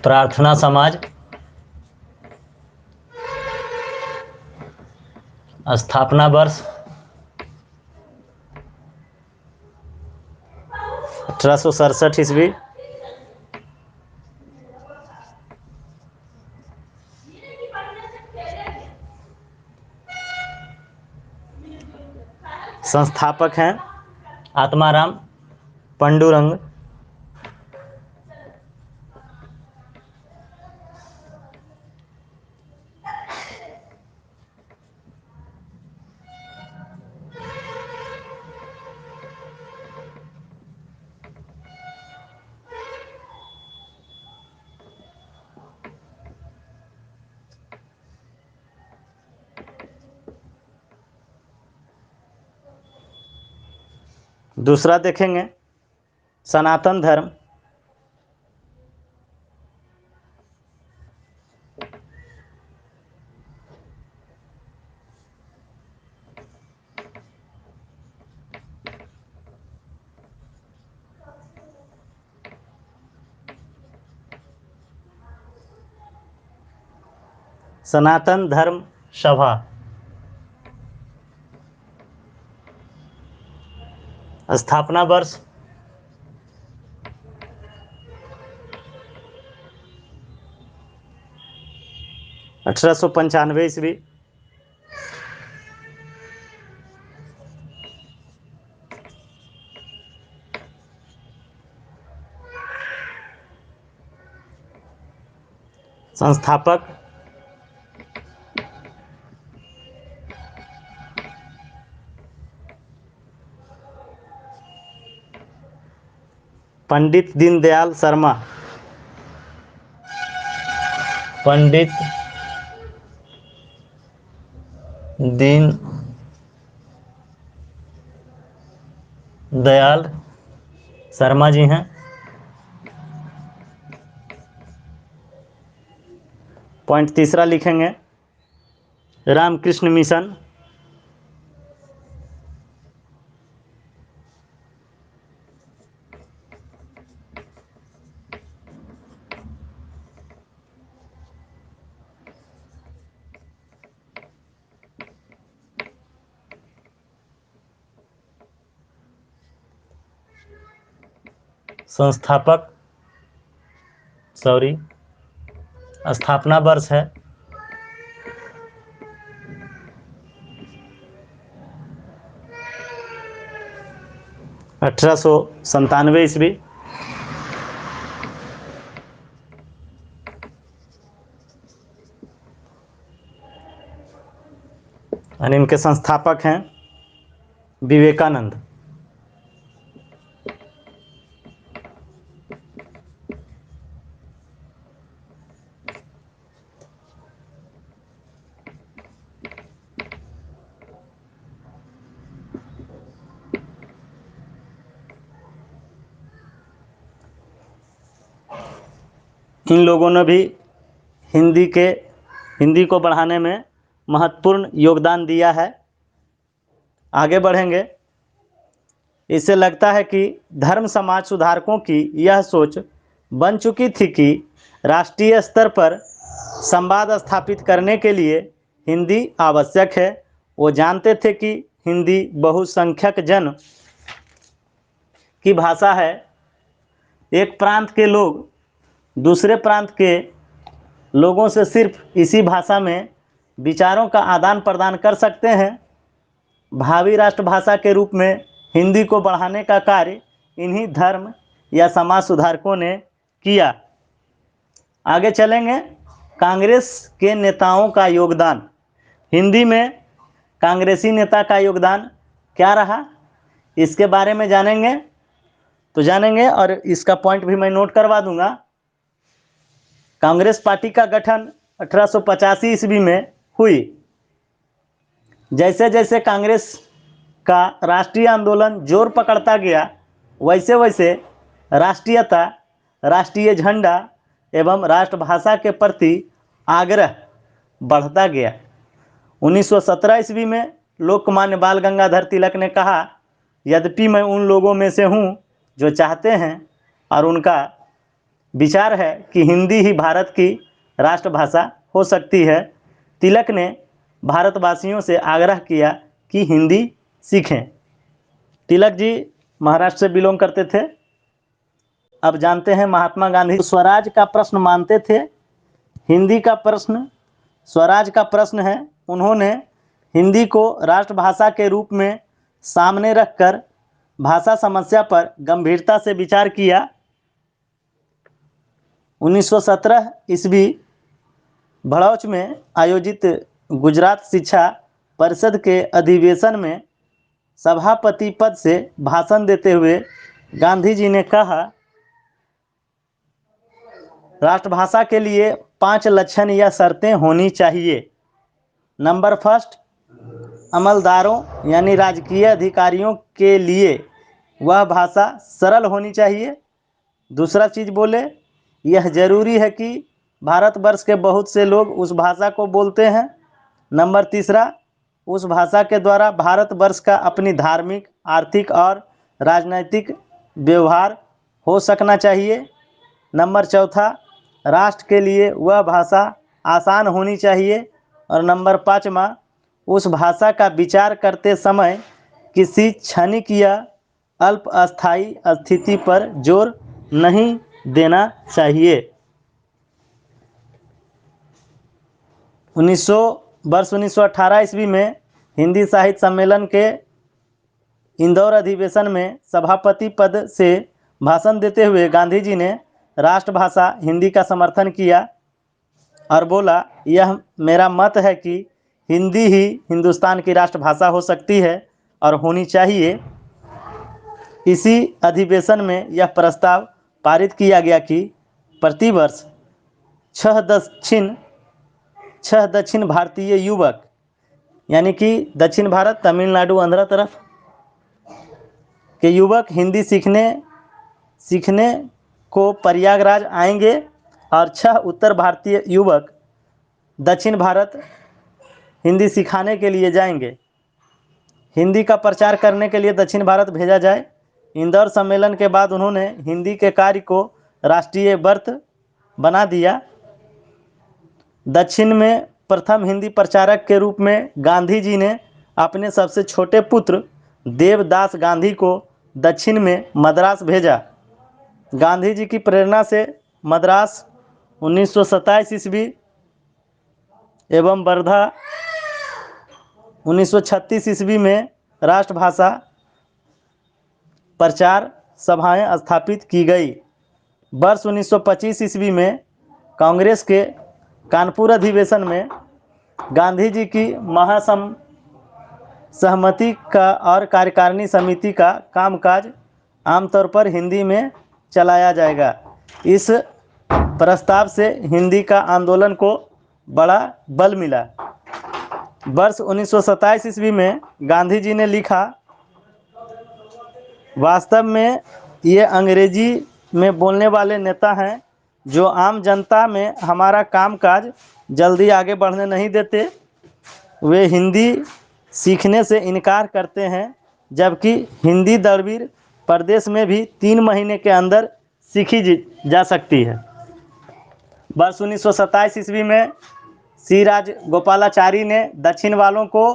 प्रार्थना समाज स्थापना वर्ष 1867 ईस्वी। संस्थापक हैं आत्माराम पंडुरंग। दूसरा देखेंगे सनातन धर्म। सनातन धर्म सभा स्थापना वर्ष 1895 ईस्वी। संस्थापक पंडित दीनदयाल शर्मा। पंडित दीन दयाल शर्मा जी हैं। पॉइंट तीसरा लिखेंगे रामकृष्ण मिशन। संस्थापक स्थापना वर्ष है 1897 ईस्वी। और इनके संस्थापक हैं विवेकानंद। इन लोगों ने भी हिंदी को बढ़ाने में महत्वपूर्ण योगदान दिया है। आगे बढ़ेंगे। इससे लगता है कि धर्म समाज सुधारकों की यह सोच बन चुकी थी कि राष्ट्रीय स्तर पर संवाद स्थापित करने के लिए हिंदी आवश्यक है। वो जानते थे कि हिंदी बहुसंख्यक जन की भाषा है। एक प्रांत के लोग दूसरे प्रांत के लोगों से सिर्फ इसी भाषा में विचारों का आदान प्रदान कर सकते हैं। भावी राष्ट्रभाषा के रूप में हिंदी को बढ़ाने का कार्य इन्हीं धर्म या समाज सुधारकों ने किया। आगे चलेंगे। कांग्रेस के नेताओं का योगदान। हिंदी में कांग्रेसी नेता का योगदान क्या रहा, इसके बारे में जानेंगे और इसका पॉइंट भी मैं नोट करवा दूंगा। कांग्रेस पार्टी का गठन 1885 ईस्वी में हुई। जैसे जैसे कांग्रेस का राष्ट्रीय आंदोलन जोर पकड़ता गया, वैसे वैसे राष्ट्रीयता, राष्ट्रीय झंडा एवं राष्ट्रभाषा के प्रति आग्रह बढ़ता गया। 1917 ईस्वी में लोकमान्य बाल गंगाधर तिलक ने कहा, यद्यपि मैं उन लोगों में से हूँ जो चाहते हैं और उनका विचार है कि हिंदी ही भारत की राष्ट्रभाषा हो सकती है, तिलक ने भारतवासियों से आग्रह किया कि हिंदी सीखें। तिलक जी महाराष्ट्र से बिलोंग करते थे। अब जानते हैं महात्मा गांधी स्वराज का प्रश्न मानते थे। हिंदी का प्रश्न स्वराज का प्रश्न है। उन्होंने हिंदी को राष्ट्रभाषा के रूप में सामने रखकर भाषा समस्या पर गंभीरता से विचार किया। 1917 ईस्वी भड़ौच में आयोजित गुजरात शिक्षा परिषद के अधिवेशन में सभापति पद से भाषण देते हुए गांधी जी ने कहा, राष्ट्रभाषा के लिए 5 लक्षण या शर्तें होनी चाहिए। नंबर फर्स्ट, अमलदारों यानी राजकीय अधिकारियों के लिए वह भाषा सरल होनी चाहिए। दूसरा चीज़ बोले, यह जरूरी है कि भारतवर्ष के बहुत से लोग उस भाषा को बोलते हैं। नंबर तीसरा, उस भाषा के द्वारा भारतवर्ष का अपनी धार्मिक, आर्थिक और राजनैतिक व्यवहार हो सकना चाहिए। नंबर चौथा, राष्ट्र के लिए वह भाषा आसान होनी चाहिए। और नंबर पाँचवा, उस भाषा का विचार करते समय किसी क्षणिक या अल्पस्थायी स्थिति पर जोर नहीं देना चाहिए। 1918 ईस्वी में हिंदी साहित्य सम्मेलन के इंदौर अधिवेशन में सभापति पद से भाषण देते हुए गांधी जी ने राष्ट्रभाषा हिंदी का समर्थन किया और बोला, यह मेरा मत है कि हिंदी ही हिंदुस्तान की राष्ट्रभाषा हो सकती है और होनी चाहिए। इसी अधिवेशन में यह प्रस्ताव पारित किया गया कि प्रतिवर्ष 6 दक्षिण भारतीय युवक, यानी कि दक्षिण भारत, तमिलनाडु, आंध्र तरफ के युवक हिंदी सीखने को प्रयागराज आएंगे और 6 उत्तर भारतीय युवक दक्षिण भारत हिंदी सिखाने के लिए जाएंगे। हिंदी का प्रचार करने के लिए दक्षिण भारत भेजा जाए। इंदौर सम्मेलन के बाद उन्होंने हिंदी के कार्य को राष्ट्रीय व्रत बना दिया। दक्षिण में प्रथम हिंदी प्रचारक के रूप में गांधी जी ने अपने सबसे छोटे पुत्र देवदास गांधी को दक्षिण में मद्रास भेजा। गांधी जी की प्रेरणा से मद्रास 1927 ईस्वी एवं वर्धा 1936 ईस्वी में राष्ट्रभाषा प्रचार सभाएं स्थापित की गई। वर्ष 1925 ईस्वी में कांग्रेस के कानपुर अधिवेशन में गांधी जी की सहमति का और कार्यकारिणी समिति का कामकाज आमतौर पर हिंदी में चलाया जाएगा। इस प्रस्ताव से हिंदी का आंदोलन को बड़ा बल मिला। वर्ष 1927 ईस्वी में गांधी जी ने लिखा, वास्तव में ये अंग्रेजी में बोलने वाले नेता हैं जो आम जनता में हमारा कामकाज जल्दी आगे बढ़ने नहीं देते। वे हिंदी सीखने से इनकार करते हैं, जबकि हिंदी द्रविड़ प्रदेश में भी 3 महीने के अंदर सीखी जा सकती है। वर्ष 1927 ईस्वी में श्री राज गोपालाचारी ने दक्षिण वालों को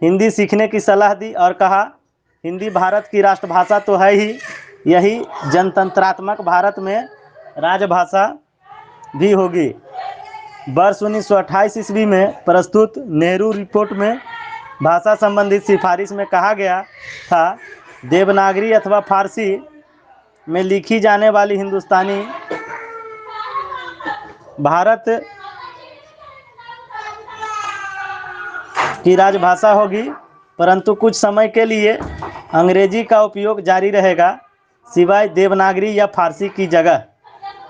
हिंदी सीखने की सलाह दी और कहा हिंदी भारत की राष्ट्रभाषा तो है ही, यही जनतंत्रात्मक भारत में राजभाषा भी होगी। वर्ष 1928 ईस्वी में प्रस्तुत नेहरू रिपोर्ट में भाषा संबंधित सिफारिश में कहा गया था देवनागरी अथवा फारसी में लिखी जाने वाली हिंदुस्तानी भारत की राजभाषा होगी, परंतु कुछ समय के लिए अंग्रेजी का उपयोग जारी रहेगा, सिवाय देवनागरी या फारसी की जगह।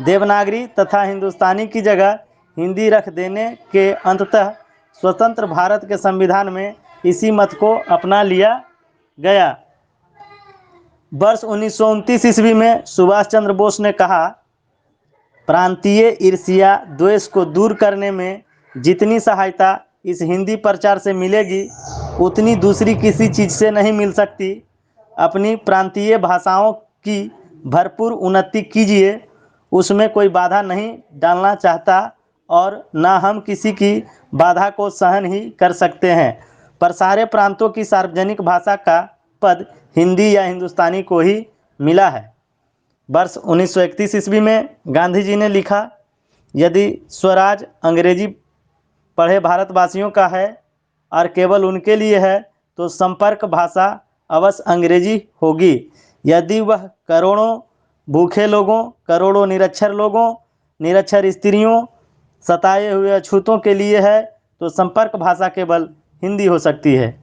देवनागरी तथा हिंदुस्तानी की जगह हिंदी रख देने के अंततः स्वतंत्र भारत के संविधान में इसी मत को अपना लिया गया। वर्ष 1929 ईस्वी में सुभाष चंद्र बोस ने कहा प्रांतीय ईर्ष्या द्वेष को दूर करने में जितनी सहायता इस हिंदी प्रचार से मिलेगी उतनी दूसरी किसी चीज़ से नहीं मिल सकती। अपनी प्रांतीय भाषाओं की भरपूर उन्नति कीजिए, उसमें कोई बाधा नहीं डालना चाहता और न हम किसी की बाधा को सहन ही कर सकते हैं, पर सारे प्रांतों की सार्वजनिक भाषा का पद हिंदी या हिंदुस्तानी को ही मिला है। वर्ष 1931 ईस्वी में गांधी जी ने लिखा यदि स्वराज अंग्रेजी पढ़े भारतवासियों का है और केवल उनके लिए है तो संपर्क भाषा अवश्य अंग्रेजी होगी। यदि वह करोड़ों भूखे लोगों, करोड़ों निरक्षर लोगों, निरक्षर स्त्रियों, सताए हुए अछूतों के लिए है तो संपर्क भाषा केवल हिंदी हो सकती है।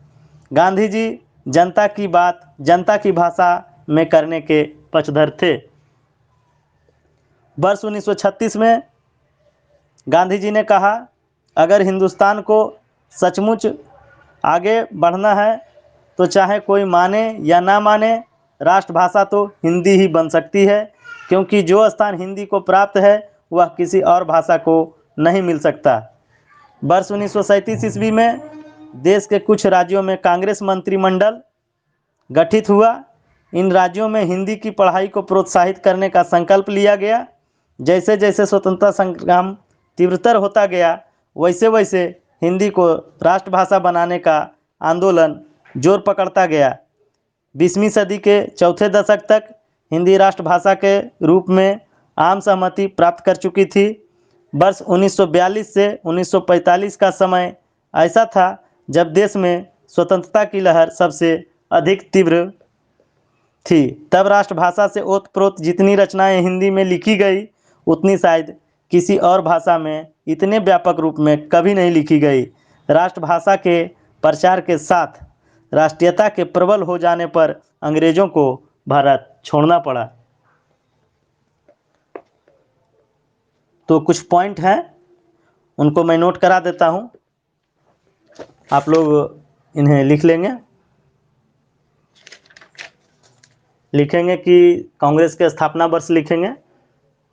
गांधी जी जनता की बात जनता की भाषा में करने के पक्षधर थे। वर्ष 1936 में गांधी जी ने कहा अगर हिंदुस्तान को सचमुच आगे बढ़ना है तो चाहे कोई माने या ना माने राष्ट्रभाषा तो हिंदी ही बन सकती है, क्योंकि जो स्थान हिंदी को प्राप्त है वह किसी और भाषा को नहीं मिल सकता। वर्ष 1937 ईस्वी में देश के कुछ राज्यों में कांग्रेस मंत्रिमंडल गठित हुआ। इन राज्यों में हिंदी की पढ़ाई को प्रोत्साहित करने का संकल्प लिया गया। जैसे जैसे स्वतंत्रता संग्राम तीव्रतर होता गया वैसे वैसे हिंदी को राष्ट्रभाषा बनाने का आंदोलन जोर पकड़ता गया। 20वीं सदी के चौथे दशक तक हिंदी राष्ट्रभाषा के रूप में आम सहमति प्राप्त कर चुकी थी। वर्ष 1942 से 1945 का समय ऐसा था जब देश में स्वतंत्रता की लहर सबसे अधिक तीव्र थी। तब राष्ट्रभाषा से ओतप्रोत जितनी रचनाएं हिंदी में लिखी गई उतनी शायद किसी और भाषा में इतने व्यापक रूप में कभी नहीं लिखी गई। राष्ट्रभाषा के प्रचार के साथ राष्ट्रीयता के प्रबल हो जाने पर अंग्रेजों को भारत छोड़ना पड़ा। तो कुछ पॉइंट हैं उनको मैं नोट करा देता हूँ, आप लोग इन्हें लिख लेंगे। लिखेंगे कि कांग्रेस के स्थापना वर्ष लिखेंगे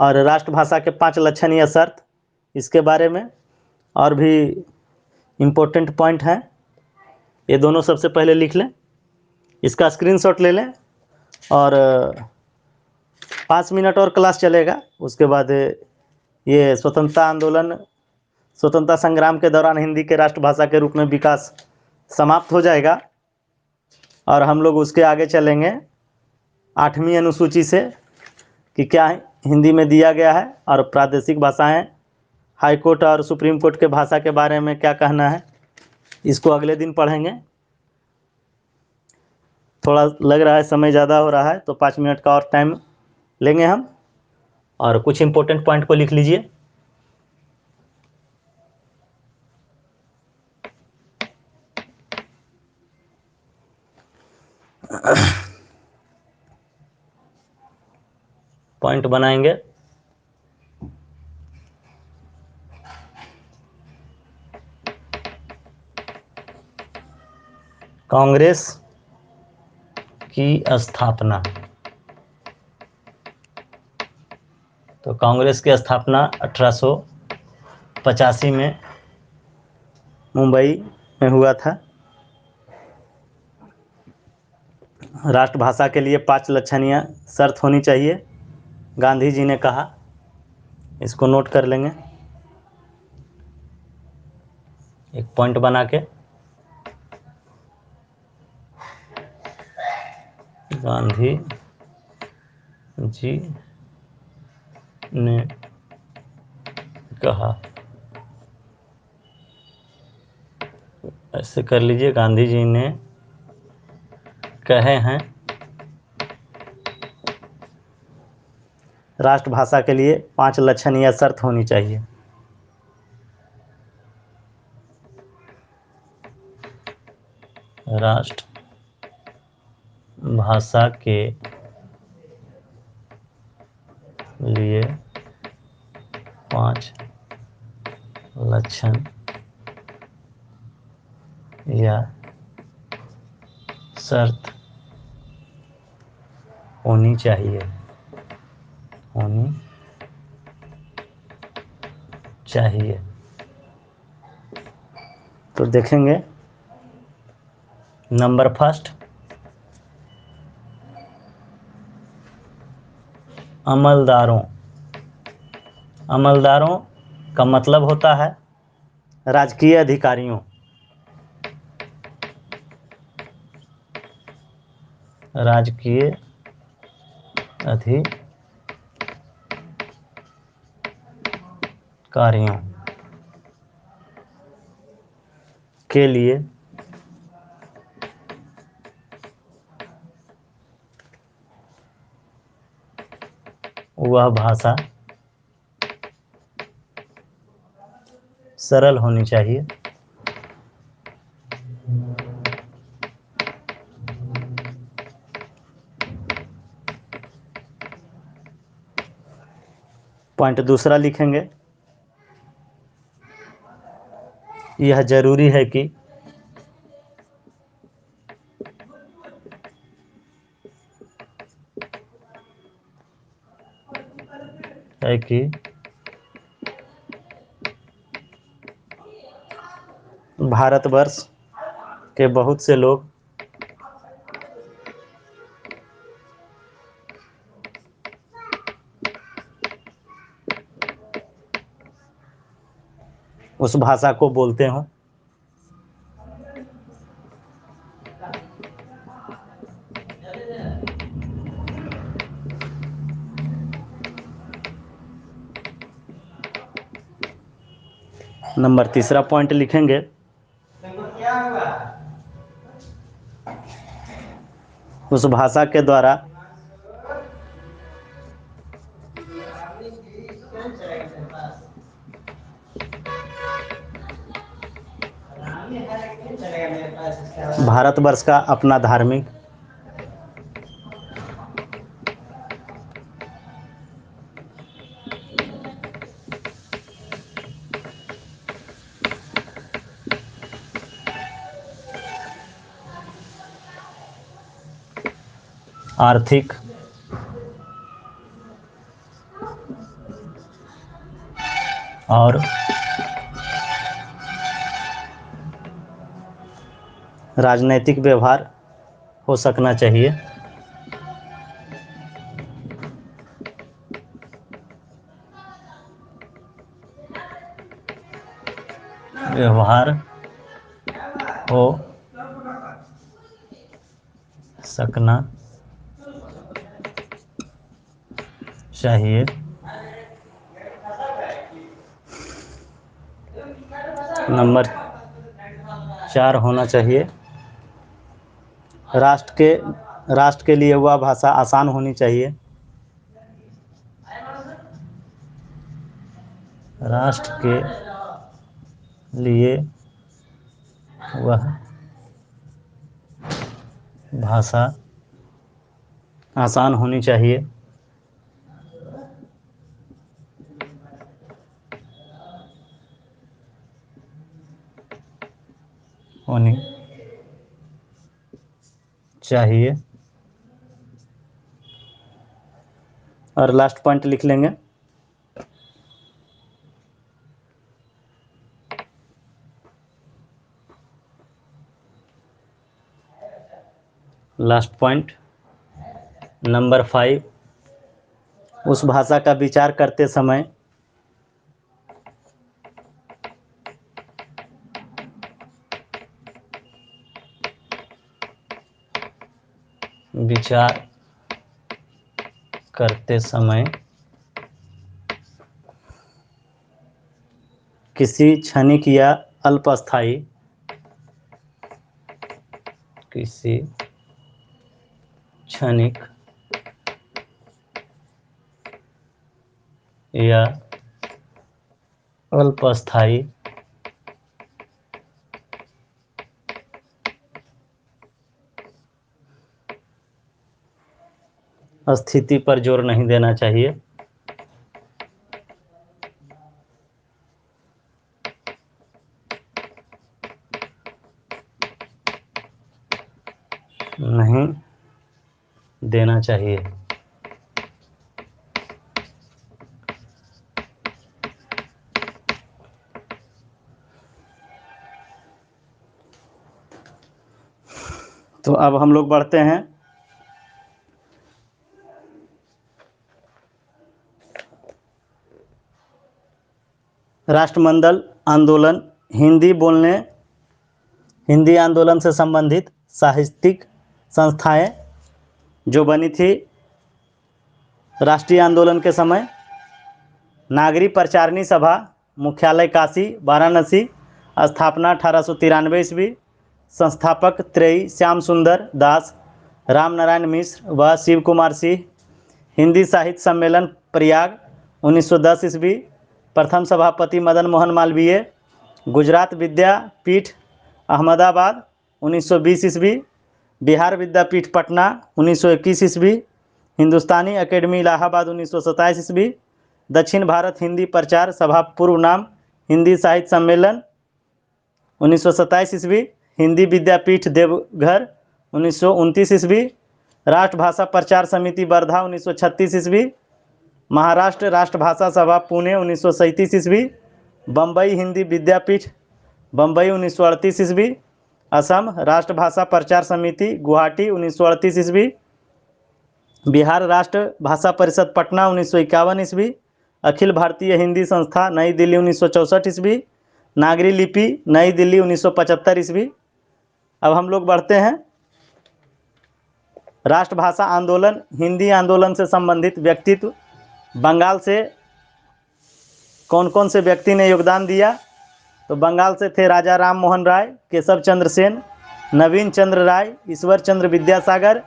और राष्ट्रभाषा के 5 लक्षण या शर्त इसके बारे में, और भी इम्पोर्टेंट पॉइंट हैं ये दोनों सबसे पहले लिख लें, इसका स्क्रीनशॉट ले लें और 5 मिनट और क्लास चलेगा। उसके बाद ये स्वतंत्रता आंदोलन स्वतंत्रता संग्राम के दौरान हिंदी के राष्ट्रभाषा के रूप में विकास समाप्त हो जाएगा और हम लोग उसके आगे चलेंगे 8वीं अनुसूची से कि क्या हिंदी में दिया गया है और प्रादेशिक भाषाएं, हाई कोर्ट और सुप्रीम कोर्ट के भाषा के बारे में क्या कहना है, इसको अगले दिन पढ़ेंगे। थोड़ा लग रहा है समय ज़्यादा हो रहा है तो 5 मिनट का और टाइम लेंगे हम, और कुछ इम्पोर्टेंट पॉइंट को लिख लीजिए। पॉइंट बनाएंगे। कांग्रेस की स्थापना। तो कांग्रेस की स्थापना 1885 में मुंबई में हुआ था। राष्ट्रभाषा के लिए 5 लक्षणीय शर्त होनी चाहिए, गांधी जी ने कहा, इसको नोट कर लेंगे एक पॉइंट बना के। गांधी जी ने कहा, ऐसे कर लीजिए, गांधी जी ने कहे हैं। राष्ट्रभाषा के लिए 5 लक्षण या शर्त होनी चाहिए। राष्ट्रभाषा के लिए 5 लक्षण या शर्त होनी चाहिए, तो देखेंगे। नंबर फर्स्ट, अमलदारों का मतलब होता है राजकीय अधिकारियों। राजकीय अधिकारियों के लिए वह भाषा सरल होनी चाहिए। पॉइंट दूसरा लिखेंगे, यह जरूरी है कि भारतवर्ष के बहुत से लोग उस भाषा को बोलते हों। नंबर तीसरा पॉइंट लिखेंगे, उस भाषा के द्वारा भारतवर्ष का अपना धार्मिक आर्थिक और राजनैतिक व्यवहार हो सकना चाहिए। व्यवहार हो सकना चाहिए। नंबर 4 होना चाहिए, राष्ट्र के लिए वह भाषा आसान होनी चाहिए। राष्ट्र के लिए वह भाषा आसान होनी चाहिए। और लास्ट पॉइंट लिख लेंगे, लास्ट पॉइंट नंबर 5, उस भाषा का विचार करते समय विचार करते समय किसी क्षणिक या अल्पस्थायी या अल्पस्थायी स्थिति पर जोर नहीं देना चाहिए। नहीं देना चाहिए। तो अब हम लोग बढ़ते हैं राष्ट्रमंडल आंदोलन। हिंदी आंदोलन से संबंधित साहित्यिक संस्थाएं जो बनी थी राष्ट्रीय आंदोलन के समय। नागरी प्रचारणी सभा, मुख्यालय काशी वाराणसी, स्थापना 1893 ईस्वी। संस्थापक त्रयी श्याम सुंदर दास, राम नारायण मिश्र व शिव कुमार सिंह। हिंदी साहित्य सम्मेलन प्रयाग 1910 ईस्वी। प्रथम सभापति मदन मोहन मालवीय। गुजरात विद्यापीठ अहमदाबाद 1920 ईस्वी। बिहार विद्यापीठ पटना 1921 ईस्वी। हिंदुस्तानी अकेडमी इलाहाबाद 1927 ईस्वी। दक्षिण भारत हिंदी प्रचार सभा, पूर्व नाम हिंदी साहित्य सम्मेलन 1927 ईस्वी। हिंदी विद्यापीठ देवघर 1929 ईस्वी। राष्ट्रभाषा प्रचार समिति वर्धा 1936 ईस्वी। महाराष्ट्र राष्ट्रभाषा सभा पुणे 1937 ईस्वी। बम्बई हिंदी विद्यापीठ बम्बई 1938 ईस्वी। असम राष्ट्रभाषा प्रचार समिति गुवाहाटी 1938 ईस्वी। बिहार राष्ट्र भाषा परिषद पटना 1951 ईस्वी। अखिल भारतीय हिंदी संस्था नई दिल्ली 1964 ईस्वी। नागरी लिपि नई दिल्ली 1975 ईस्वी। अब हम लोग बढ़ते हैं राष्ट्रभाषा आंदोलन। हिंदी आंदोलन से संबंधित व्यक्तित्व। बंगाल से कौन कौन से व्यक्ति ने योगदान दिया? तो बंगाल से थे राजा राम मोहन राय, केशव चंद्र सेन, नवीन चंद्र राय, ईश्वर चंद्र विद्यासागर,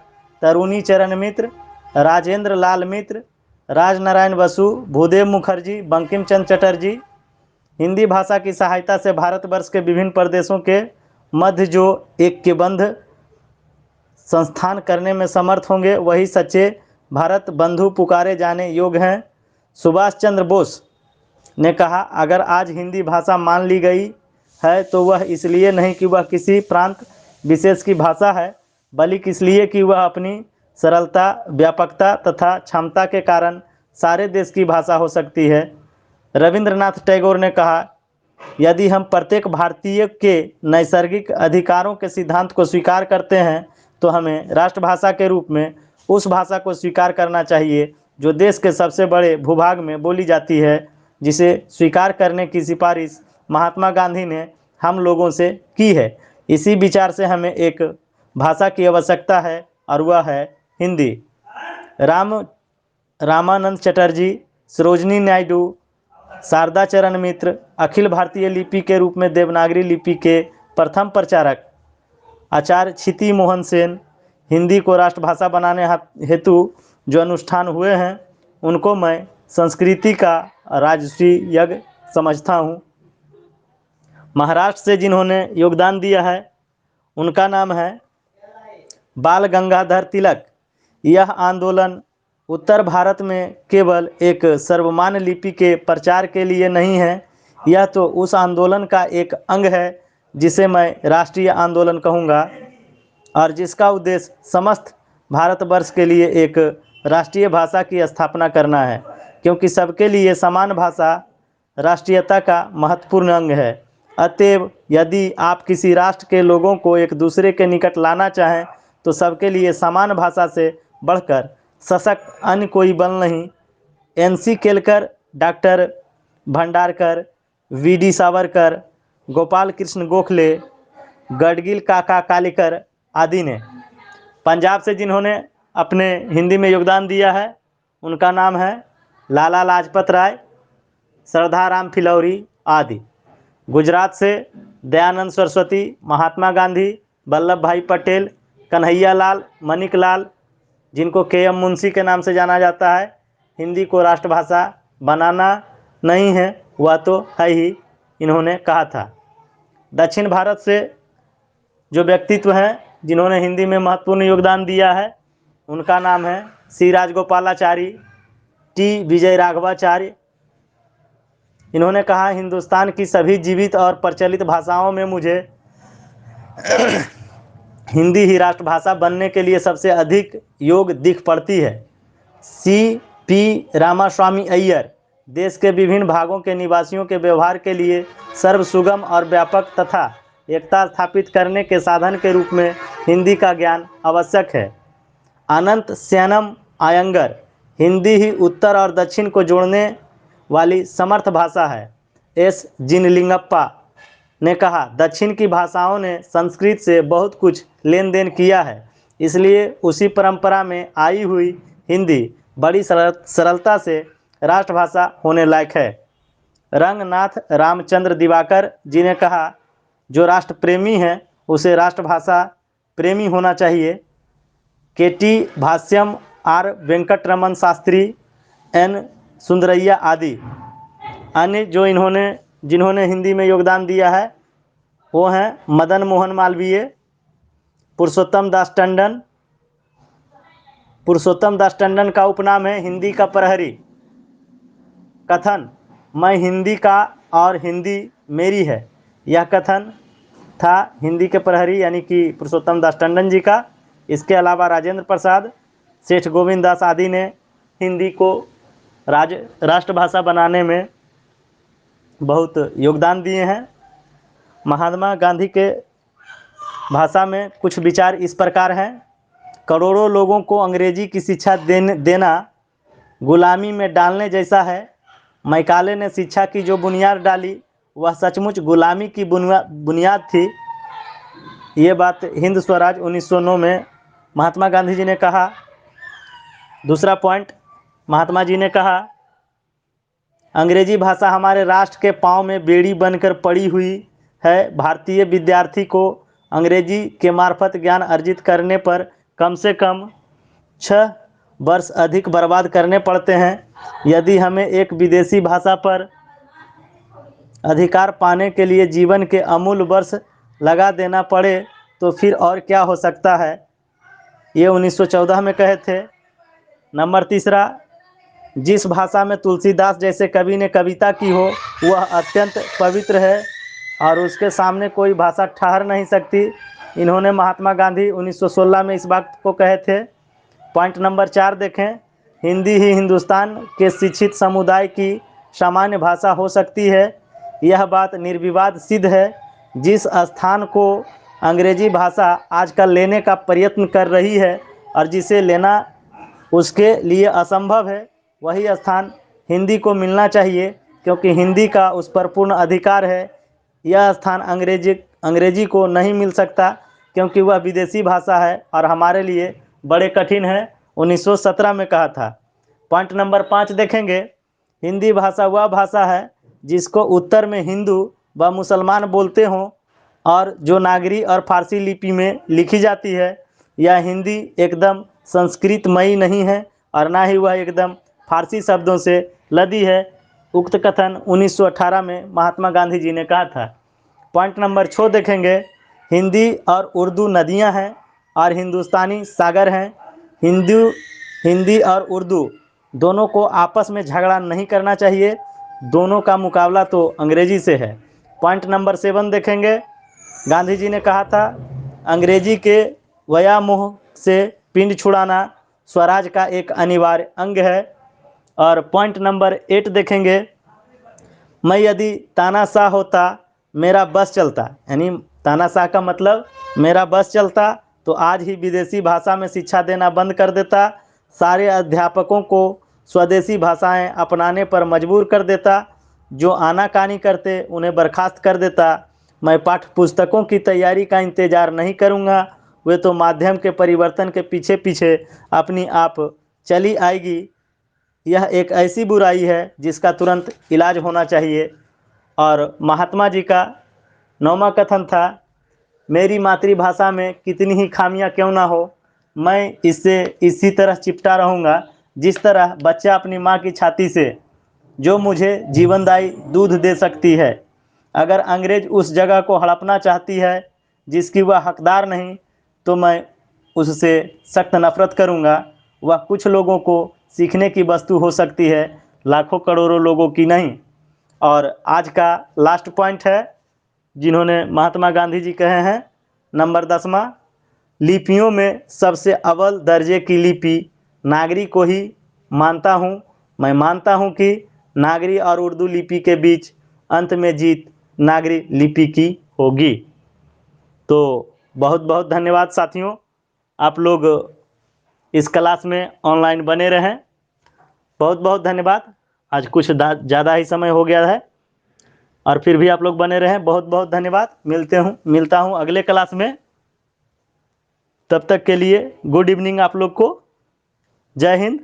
तरुणी चरण मित्र, राजेंद्र लाल मित्र, राजनारायण बसु, भूदेव मुखर्जी, बंकिम चंद्र चटर्जी। हिंदी भाषा की सहायता से भारतवर्ष के विभिन्न प्रदेशों के मध्य जो ऐक्यबद्ध संस्थान करने में समर्थ होंगे वही सच्चे भारत बंधु पुकारे जाने योग्य हैं। सुभाष चंद्र बोस ने कहा, अगर आज हिंदी भाषा मान ली गई है तो वह इसलिए नहीं कि वह किसी प्रांत विशेष की भाषा है, बल्कि इसलिए कि वह अपनी सरलता, व्यापकता तथा क्षमता के कारण सारे देश की भाषा हो सकती है। रविंद्रनाथ टैगोर ने कहा, यदि हम प्रत्येक भारतीय के नैसर्गिक अधिकारों के सिद्धांत को स्वीकार करते हैं तो हमें राष्ट्रभाषा के रूप में उस भाषा को स्वीकार करना चाहिए जो देश के सबसे बड़े भूभाग में बोली जाती है, जिसे स्वीकार करने की सिफारिश महात्मा गांधी ने हम लोगों से की है। इसी विचार से हमें एक भाषा की आवश्यकता है और वह है हिंदी। रामानंद चटर्जी, सरोजनी नायडू, शारदा चरण मित्र अखिल भारतीय लिपि के रूप में देवनागरी लिपि के प्रथम प्रचारक। आचार्य क्षिति मोहन सेन, हिंदी को राष्ट्रभाषा बनाने हेतु जो अनुष्ठान हुए हैं उनको मैं संस्कृति का राजसी यज्ञ समझता हूँ। महाराष्ट्र से जिन्होंने योगदान दिया है उनका नाम है बाल गंगाधर तिलक। यह आंदोलन उत्तर भारत में केवल एक सर्वमान्य लिपि के प्रचार के लिए नहीं है, यह तो उस आंदोलन का एक अंग है जिसे मैं राष्ट्रीय आंदोलन कहूँगा और जिसका उद्देश्य समस्त भारतवर्ष के लिए एक राष्ट्रीय भाषा की स्थापना करना है, क्योंकि सबके लिए समान भाषा राष्ट्रीयता का महत्वपूर्ण अंग है। अतएव यदि आप किसी राष्ट्र के लोगों को एक दूसरे के निकट लाना चाहें तो सबके लिए समान भाषा से बढ़कर सशक्त अन्य कोई बल नहीं। NC Kelkar, doctor Bhandarkar, VD Savarkar, Gopal Krishna Gokhale, Gadgil काका कालेकर आदि ने पंजाब से जिन्होंने अपने हिंदी में योगदान दिया है उनका नाम है लाला लाजपत राय, सरदाराम फिलौरी आदि। गुजरात से दयानंद सरस्वती, महात्मा गांधी, वल्लभ भाई पटेल, कन्हैया लाल, मणिक लाल, जिनको के.एम. मुंशी के नाम से जाना जाता है। हिंदी को राष्ट्रभाषा बनाना नहीं है, वह तो है ही, इन्होंने कहा था। दक्षिण भारत से जो व्यक्तित्व हैं जिन्होंने हिंदी में महत्वपूर्ण योगदान दिया है उनका नाम है सी राजगोपालाचारी, टी विजय राघवाचार्य। इन्होंने कहा, हिंदुस्तान की सभी जीवित और प्रचलित भाषाओं में मुझे हिंदी ही राष्ट्रभाषा बनने के लिए सबसे अधिक योग दिख पड़ती है। सी पी रामास्वामी अय्यर देश के विभिन्न भागों के निवासियों के व्यवहार के लिए सर्व सुगम और व्यापक तथा एकता स्थापित करने के साधन के रूप में हिंदी का ज्ञान आवश्यक है। अनंत सैनम आयंगर, हिंदी ही उत्तर और दक्षिण को जोड़ने वाली समर्थ भाषा है। एस जिनलिंगप्पा ने कहा, दक्षिण की भाषाओं ने संस्कृत से बहुत कुछ लेन देन किया है, इसलिए उसी परंपरा में आई हुई हिंदी बड़ी सरलता से राष्ट्रभाषा होने लायक है। रंगनाथ रामचंद्र दिवाकर जी ने कहा, जो राष्ट्र प्रेमी है उसे राष्ट्रभाषा प्रेमी होना चाहिए। K T. Bhashyam, R. Venkataraman Shastri, N. Sundaraiah आदि। अन्य जो जिन्होंने हिंदी में योगदान दिया है वो हैं मदन मोहन मालवीय, पुरुषोत्तम दास टंडन। पुरुषोत्तम दास टंडन का उपनाम है हिंदी का प्रहरी। कथन, मैं हिंदी का और हिंदी मेरी है, यह कथन था हिंदी के प्रहरी यानी कि पुरुषोत्तम दास टंडन जी का। इसके अलावा राजेंद्र प्रसाद, सेठ गोविंद दास आदि ने हिंदी को राष्ट्रभाषा बनाने में बहुत योगदान दिए हैं। महात्मा गांधी के भाषा में कुछ विचार इस प्रकार हैं। करोड़ों लोगों को अंग्रेजी की शिक्षा देना गुलामी में डालने जैसा है। मैकाले ने शिक्षा की जो बुनियाद डाली वह सचमुच गुलामी की बुनियाद थी। ये बात हिंद स्वराज 1909 में महात्मा गांधी जी ने कहा। दूसरा पॉइंट, महात्मा जी ने कहा, अंग्रेजी भाषा हमारे राष्ट्र के पांव में बेड़ी बनकर पड़ी हुई है। भारतीय विद्यार्थी को अंग्रेजी के मार्फत ज्ञान अर्जित करने पर कम से कम 6 वर्ष अधिक बर्बाद करने पड़ते हैं। यदि हमें एक विदेशी भाषा पर अधिकार पाने के लिए जीवन के अमूल्य वर्ष लगा देना पड़े तो फिर और क्या हो सकता है। ये 1914 में कहे थे। नंबर तीसरा, जिस भाषा में तुलसीदास जैसे कवि ने कविता की हो वह अत्यंत पवित्र है और उसके सामने कोई भाषा ठहर नहीं सकती। इन्होंने महात्मा गांधी 1916 में इस बात को कहे थे। पॉइंट नंबर 4 देखें, हिंदी ही हिंदुस्तान के शिक्षित समुदाय की सामान्य भाषा हो सकती है। यह बात निर्विवाद सिद्ध है। जिस स्थान को अंग्रेजी भाषा आजकल लेने का प्रयत्न कर रही है और जिसे लेना उसके लिए असंभव है, वही स्थान हिंदी को मिलना चाहिए, क्योंकि हिंदी का उस पर पूर्ण अधिकार है। यह स्थान अंग्रेजी को नहीं मिल सकता, क्योंकि वह विदेशी भाषा है और हमारे लिए बड़े कठिन है। 1917 में कहा था। पॉइंट नंबर 5 देखेंगे, हिंदी भाषा वह भाषा है जिसको उत्तर में हिंदू व मुसलमान बोलते हों और जो नागरी और फारसी लिपि में लिखी जाती है। यह हिंदी एकदम संस्कृतमयी नहीं है और ना ही वह एकदम फारसी शब्दों से लदी है। उक्त कथन 1918 में महात्मा गांधी जी ने कहा था। पॉइंट नंबर 6 देखेंगे, हिंदी और उर्दू नदियां हैं और हिंदुस्तानी सागर हैं। हिंदी और उर्दू दोनों को आपस में झगड़ा नहीं करना चाहिए। दोनों का मुकाबला तो अंग्रेजी से है। पॉइंट नंबर 7 देखेंगे, गांधी जी ने कहा था, अंग्रेजी के व्यामोह से पिंड छुड़ाना स्वराज का एक अनिवार्य अंग है। और पॉइंट नंबर 8 देखेंगे, मैं यदि तानाशाह होता मेरा बस चलता, यानी तानाशाह का मतलब मेरा बस चलता तो आज ही विदेशी भाषा में शिक्षा देना बंद कर देता। सारे अध्यापकों को स्वदेशी भाषाएं अपनाने पर मजबूर कर देता। जो आनाकानी करते उन्हें बर्खास्त कर देता। मैं पाठ्य पुस्तकों की तैयारी का इंतज़ार नहीं करूँगा, वे तो माध्यम के परिवर्तन के पीछे पीछे अपनी आप चली आएगी। यह एक ऐसी बुराई है जिसका तुरंत इलाज होना चाहिए। और महात्मा जी का 9वां कथन था, मेरी मातृभाषा में कितनी ही खामियां क्यों ना हो, मैं इससे इसी तरह चिपटा रहूँगा जिस तरह बच्चा अपनी माँ की छाती से, जो मुझे जीवनदायी दूध दे सकती है। अगर अंग्रेज उस जगह को हड़पना चाहती है जिसकी वह हकदार नहीं, तो मैं उससे सख्त नफरत करूँगा। वह कुछ लोगों को सीखने की वस्तु हो सकती है, लाखों करोड़ों लोगों की नहीं। और आज का लास्ट पॉइंट है जिन्होंने महात्मा गांधी जी कहे हैं, नंबर 10वां, लिपियों में सबसे अव्वल दर्जे की लिपि नागरी को ही मानता हूँ। मैं मानता हूँ कि नागरी और उर्दू लिपि के बीच अंत में जीत नागरी लिपि की होगी। तो बहुत बहुत धन्यवाद साथियों, आप लोग इस क्लास में ऑनलाइन बने रहें। बहुत बहुत धन्यवाद। आज कुछ ज़्यादा ही समय हो गया है और फिर भी आप लोग बने रहें। बहुत बहुत धन्यवाद। मिलता हूँ अगले क्लास में। तब तक के लिए गुड इवनिंग आप लोग को। जय हिंद।